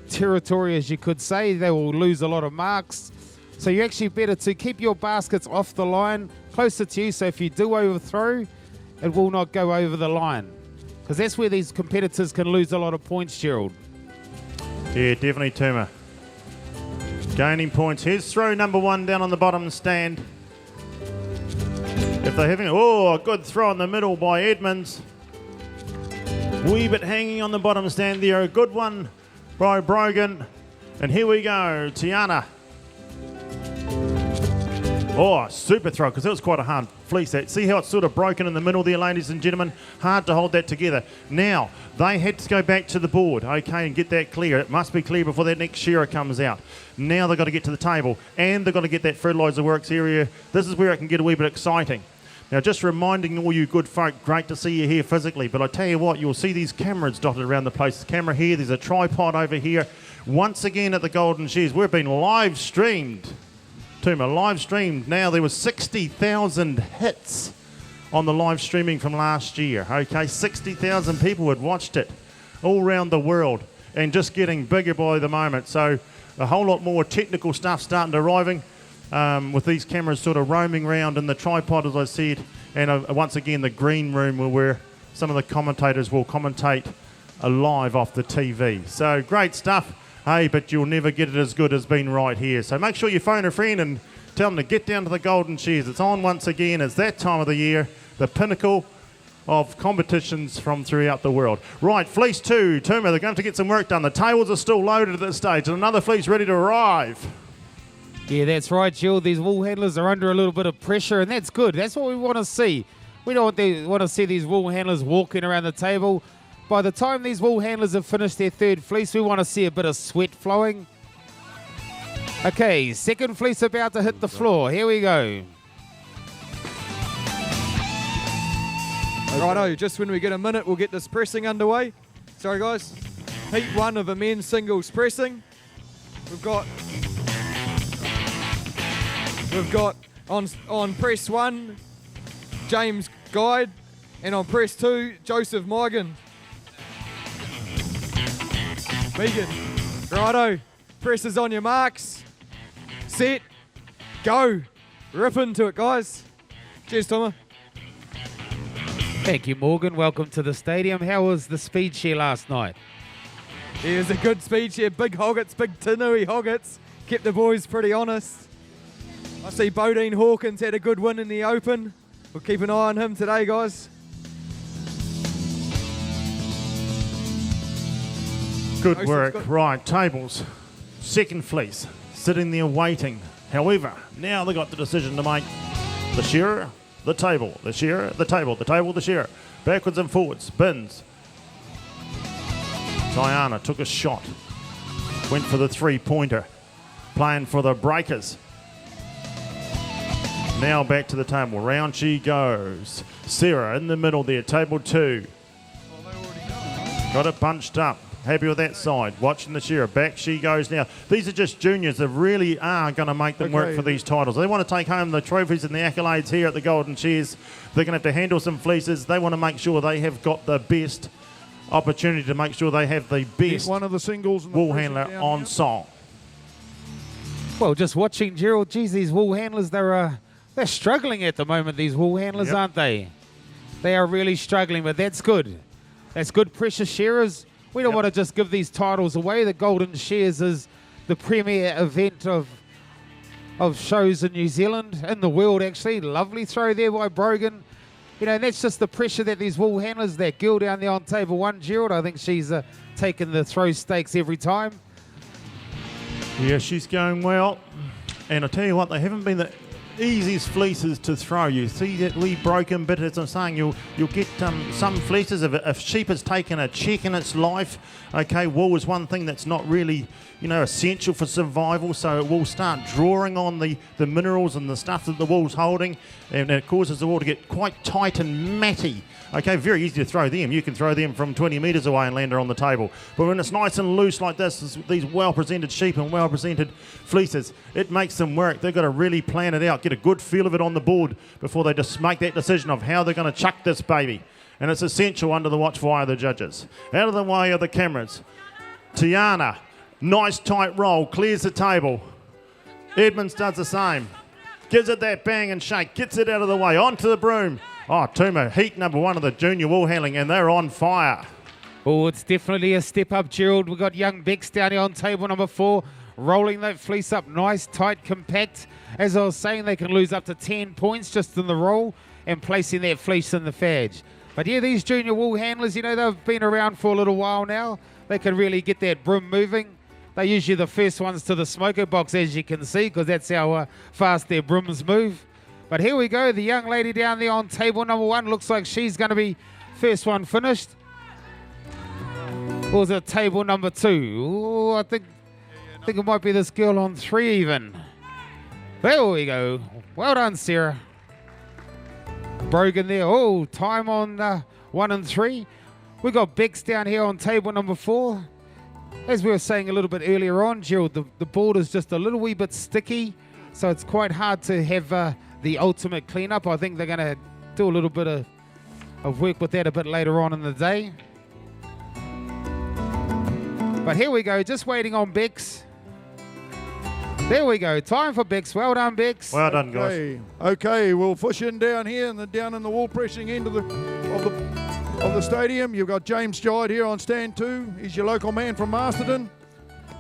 territory, as you could say, they will lose a lot of marks. So you're actually better to keep your baskets off the line, closer to you, so if you do overthrow, it will not go over the line. Because that's where these competitors can lose a lot of points, Gerald. Yeah, definitely, Tuma. Gaining points. Here's throw number 1 down on the bottom stand. If they're having... Oh, a good throw in the middle by Edmonds. Wee bit hanging on the bottom stand there. A good one by Brogan. And here we go, Tiana. Oh, super throw, because it was quite a hard fleece. That. See how it's sort of broken in the middle there, ladies and gentlemen? Hard to hold that together. Now, they had to go back to the board, okay, and get that clear. It must be clear before that next shearer comes out. Now they've got to get to the table, and they've got to get that fertiliser works area. This is where it can get a wee bit exciting. Now, just reminding all you good folk, great to see you here physically, but I tell you what, you'll see these cameras dotted around the place. There's a camera here, there's a tripod over here. Once again at the Golden Shears, we've been live streamed. Tuma, live streamed. Now there was 60,000 hits on the live streaming from last year. Okay, 60,000 people had watched it all around the world and just getting bigger by the moment. So a whole lot more technical stuff starting to arriving with these cameras sort of roaming around in the tripod, as I said. And once again, the green room where some of the commentators will commentate live off the TV. So great stuff. Hey, but you'll never get it as good as being right here. So make sure you phone a friend and tell them to get down to the Golden Shears. It's on once again. It's that time of the year, the pinnacle of competitions from throughout the world. Right, fleece 2. Tuma, they're going to get some work done. The tables are still loaded at this stage, and another fleece ready to arrive. Yeah, that's right, Jill. These wool handlers are under a little bit of pressure, and that's good. That's what we want to see. We don't want to see these wool handlers walking around the table. By the time these wool handlers have finished their 3rd fleece, we want to see a bit of sweat flowing. Okay, 2nd fleece about to hit the floor. Here we go. Righto, just when we get a minute, we'll get this pressing underway. Sorry, guys. Heat 1 of a men's singles pressing. We've got on press 1, James Guide, and on press 2, Joseph Megan. Righto, presses on your marks, set, go. Rip into it, guys. Cheers, Toma. Thank you, Morgan. Welcome to the stadium. How was the speed share last night? It was a good speed share. Big hoggets, big Tinui hoggets. Kept the boys pretty honest. I see Bodine Hawkins had a good win in the Open. We'll keep an eye on him today, guys. Good work. Right, tables. 2nd fleece. Sitting there waiting. However, now they've got the decision to make. The shearer, the table. The shearer, the table. The table, the shearer. Backwards and forwards. Bins. Diana took a shot. Went for the 3-pointer. Playing for the breakers. Now back to the table. Round she goes. Sarah in the middle there. Table 2. Got it bunched up. Happy with that side. Watching the shearer. Back she goes now. These are just juniors that really are going to make them work for these titles. They want to take home the trophies and the accolades here at the Golden Shears. They're going to have to handle some fleeces. They want to make sure they have got the best opportunity to make sure they have the best one of the singles and wool handler on song. Well, just watching Gerald, geez, these wool handlers, they're struggling at the moment, these wool handlers, aren't they? They are really struggling, but that's good. That's good pressure shearers. We don't want to just give these titles away. The Golden Shears is the premier event of shows in New Zealand, in the world actually. Lovely throw there by Brogan. You know, and that's just the pressure that these wool handlers, that girl down there on table 1, Gerald, I think she's taken the throw stakes every time. Yeah, she's going well. And I tell you what, they haven't been the easiest fleeces to throw. You see that wee broken bit, as I'm saying, you'll get some fleeces. If a sheep has taken a check in its life, okay, wool is one thing that's not really, you know, essential for survival, so it will start drawing on the minerals and the stuff that the wool's holding, and it causes the wool to get quite tight and matty. Okay, very easy to throw them. You can throw them from 20 metres away and land her on the table. But when it's nice and loose like this, these well-presented sheep and well-presented fleeces, it makes them work. They've got to really plan it out, get a good feel of it on the board before they just make that decision of how they're going to chuck this baby. And it's essential under the watchful eye of the judges. Out of the way of the cameras. Tiana, nice tight roll, clears the table. Edmonds does the same. Gives it that bang and shake, gets it out of the way, onto the broom. Oh, Tuma, heat number 1 of the junior wool handling, and they're on fire. Oh, it's definitely a step up, Gerald. We've got young Bex down here on table number 4, rolling that fleece up nice, tight, compact. As I was saying, they can lose up to 10 points just in the roll and placing that fleece in the fadge. But yeah, these junior wool handlers, you know, they've been around for a little while now. They can really get that broom moving. They're usually the first ones to the smoker box, as you can see, because that's how fast their brooms move. But here we go, the young lady down there on table number 1. Looks like she's going to be first one finished. Or was it table number 2? Oh, I think it might be this girl on 3 even. There we go. Well done, Sarah. Brogan there. Oh, time on 1 and 3. We got Bex down here on table number 4. As we were saying a little bit earlier on, Gerald, the board is just a little wee bit sticky, so it's quite hard to have the ultimate cleanup. I think they're going to do a little bit of work with that a bit later on in the day. But here we go, just waiting on Bex. There we go, time for Bex. Well done, Bex. Well done, guys. Okay, we'll push in down here and then down in the wall pressing end of the stadium. You've got James Jide here on stand 2. He's your local man from Masterton.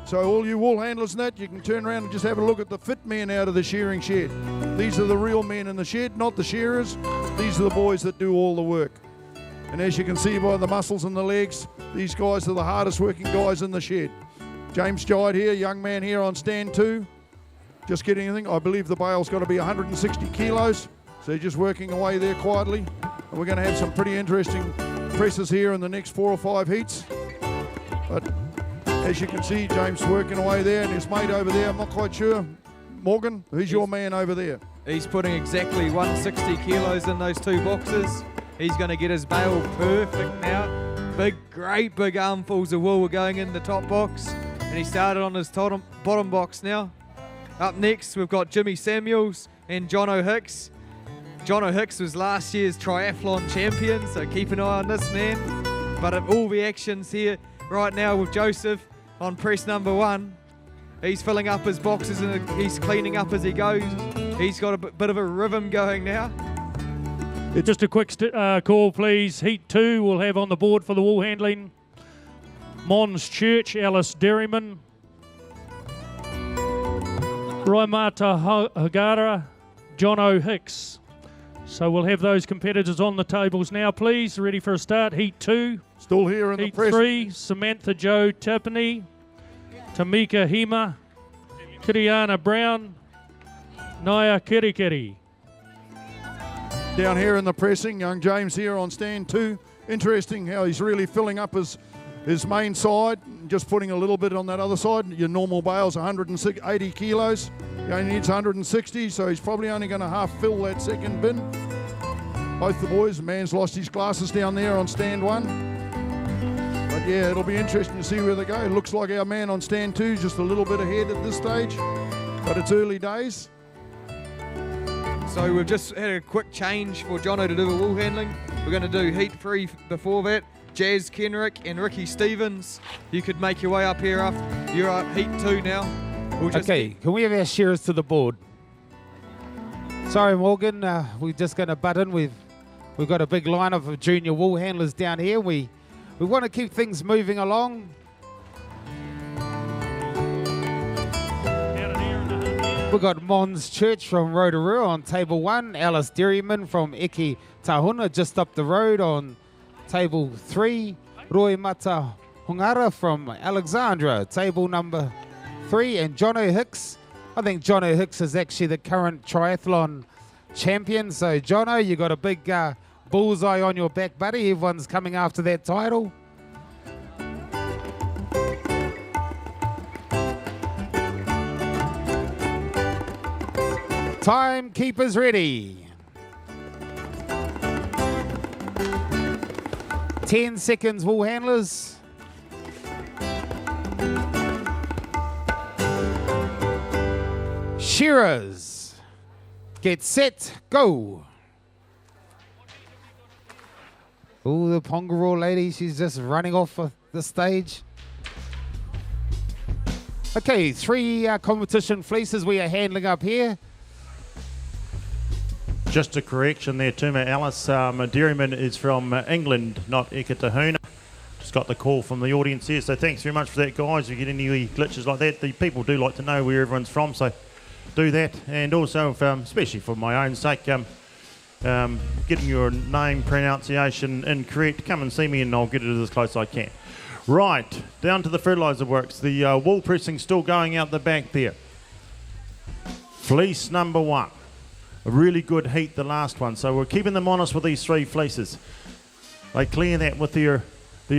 So all you wool handlers and that, you can turn around and just have a look at the fit men out of the shearing shed. These are the real men in the shed, not the shearers. These are the boys that do all the work. And as you can see by the muscles in the legs, these guys are the hardest working guys in the shed. James Jide here, young man here on stand 2. Just getting anything. I believe the bale's got to be 160 kilos. So just working away there quietly. And we're going to have some pretty interesting presses here in the next 4 or 5 heats. But as you can see, James working away there, and his mate over there, I'm not quite sure. Morgan, who's your man over there? He's putting exactly 160 kilos in those 2 boxes. He's going to get his bale perfect now. Great big armfuls of wool are going in the top box. And he started on his bottom box now. Up next, we've got Jimmy Samuels and Jono Hicks. Jono Hicks was last year's triathlon champion, so keep an eye on this man. But of all the actions here right now with Joseph on press number 1, he's filling up his boxes and he's cleaning up as he goes. He's got a bit of a rhythm going now. Just a quick call, please. Heat 2 we'll have on the board for the wool handling. Mons Church, Alice Derryman. Raimata Hagara, Jono Hicks. So we'll have those competitors on the tables now, please. Ready for a start. Heat 2. Still here in Heat the press. 3, Samantha Jo Tapani, Tamika Hema, Kiriana Brown, Naya Kirikiri. Down here in the pressing, young James here on stand 2. Interesting how he's really filling up his main side, just putting a little bit on that other side. Your normal bale's 180 kilos. He only needs 160, so he's probably only going to half fill that second bin. Both the boys, the man's lost his glasses down there on stand 1. But yeah, it'll be interesting to see where they go. It looks like our man on stand 2 is just a little bit ahead at this stage, but it's early days. So we've just had a quick change for Jono to do the wool handling. We're going to do Heat 3 before that. Jazz Kenrick and Ricky Stevens. You could make your way up here. You're up Heat 2 now. Okay, can we have our shearers to the board? Sorry, Morgan, we're just going to butt in. We've got a big lineup of junior wool handlers down here. We want to keep things moving along. We've got Mons Church from Rotorua on table 1. Alice Derryman from Eki Tahuna just up the road on table 3. Roy Mata Hungara from Alexandra, table number 3. And Jono Hicks. I think Jono Hicks is actually the current triathlon champion. So, Jono, you got a big bullseye on your back, buddy. Everyone's coming after that title. Timekeepers ready. 10 seconds, wool handlers. Shearers, get set, go. Oh, the Pongaroo lady, she's just running off the stage. Okay, 3 competition fleeces we are handling up here. Just a correction there, Tuma. Alice Dairyman is from England, not Ekatahuna. Just got the call from the audience here, so thanks very much for that, guys. If you get any glitches like that, the people do like to know where everyone's from, so do that. And also, especially for my own sake, getting your name pronunciation incorrect, come and see me and I'll get it as close as I can. Right, down to the fertiliser works. The wool pressing still going out the back there. Fleece number 1. A really good heat, the last one. So we're keeping them honest with these 3 fleeces. They clear that with their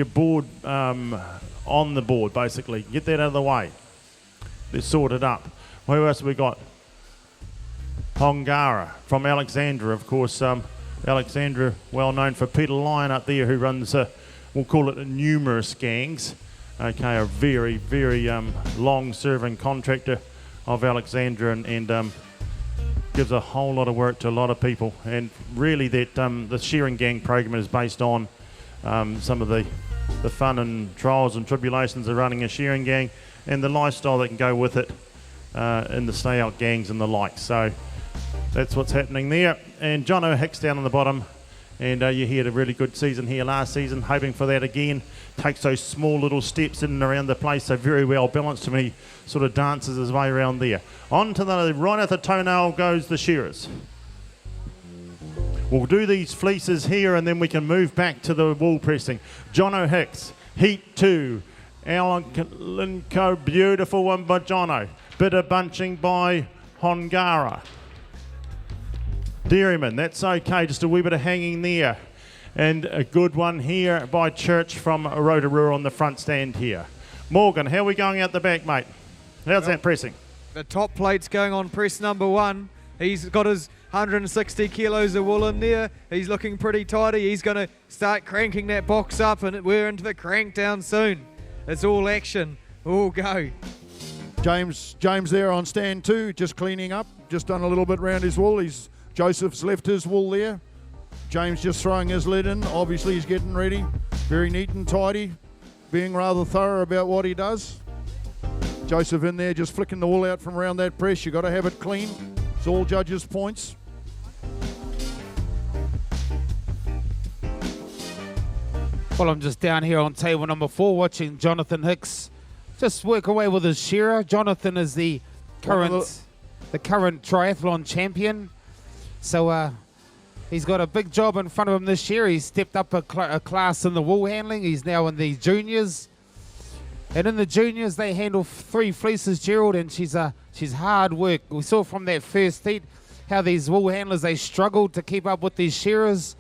board on the board, basically. Get that out of the way. They're sorted up. Who else have we got? Hongara from Alexandra, of course. Alexandra, well known for Peter Lyon up there, who runs, we'll call it numerous gangs. Okay, a very, very long-serving contractor of Alexandra and gives a whole lot of work to a lot of people. And really that the Shearing Gang program is based on some of the fun and trials and tribulations of running a shearing gang and the lifestyle that can go with it in the stay-out gangs and the like. So that's what's happening there. And Jono Hicks down on the bottom. And you had a really good season here last season, hoping for that again. Takes those small little steps in and around the place, so very well balanced to me, sort of dances his way around there. On to the right at the toenail goes the shearers. We'll do these fleeces here and then we can move back to the wool pressing. Jono Hicks, heat 2. Alan Linko, beautiful one by Jono. Bit of bunching by Hongara. Dairyman, that's okay, just a wee bit of hanging there. And a good one here by Church from Rotorua on the front stand here. Morgan, how are we going out the back, mate? How's that pressing? The top plate's going on press number 1. He's got his 160 kilos of wool in there. He's looking pretty tidy. He's going to start cranking that box up and we're into the crank down soon. It's all action. All go. James there on stand 2, just cleaning up, just done a little bit round his wool. Joseph's left his wool there. James just throwing his lid in. Obviously he's getting ready. Very neat and tidy. Being rather thorough about what he does. Joseph in there just flicking the wool out from around that press. You've got to have it clean. It's all judges' points. Well, I'm just down here on table number 4 watching Jonathan Hicks just work away with his shearer. Jonathan is the current triathlon champion. So he's got a big job in front of him this year. He's stepped up a class in the wool handling. He's now in the juniors. And in the juniors, they handle 3 fleeces, Gerald, and she's hard work. We saw from that first heat how these wool handlers, they struggled to keep up with these shearers.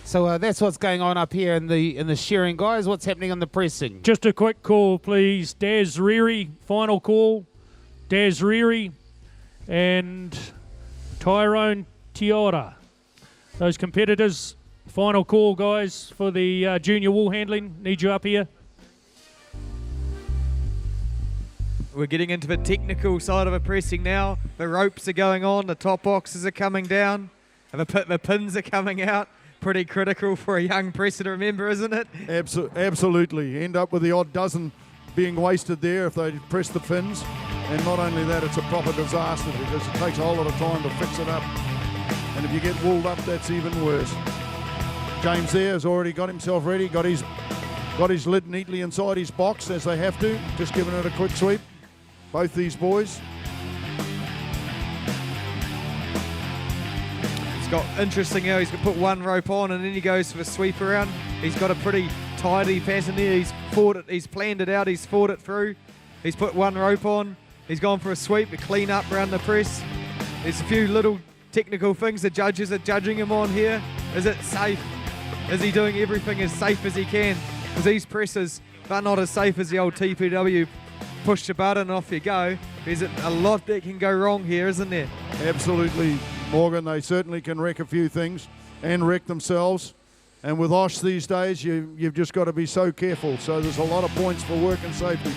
So that's what's going on up here in the shearing, guys. What's happening in the pressing? Just a quick call, please. Daz Reary, final call. Daz Reary and Tyrone Tiora. Those competitors, final call, guys, for the junior wool handling. Need you up here. We're getting into the technical side of a pressing now. The ropes are going on. The top boxes are coming down. The pins are coming out. Pretty critical for a young presser to remember, isn't it? Absolutely. End up with the odd dozen being wasted there if they press the pins. And not only that, it's a proper disaster because it takes a whole lot of time to fix it up. And if you get wooled up, that's even worse. James there has already got himself ready, got his lid neatly inside his box as they have to, just giving it a quick sweep. Both these boys. It's got interesting how he's put one rope on and then he goes for a sweep around. He's got a pretty tidy pattern there. He's fought it, he's planned it out, he's fought it through. He's put one rope on, he's gone for a sweep, a clean up around the press. There's a few little technical things the judges are judging him on here. Is it safe? Is he doing everything as safe as he can? Because these presses are not as safe as the old TPW. Push the button and off you go. There's a lot that can go wrong here, isn't there? Absolutely, Morgan. They certainly can wreck a few things and wreck themselves. And with OSH these days, you've just got to be so careful. So there's a lot of points for work and safety.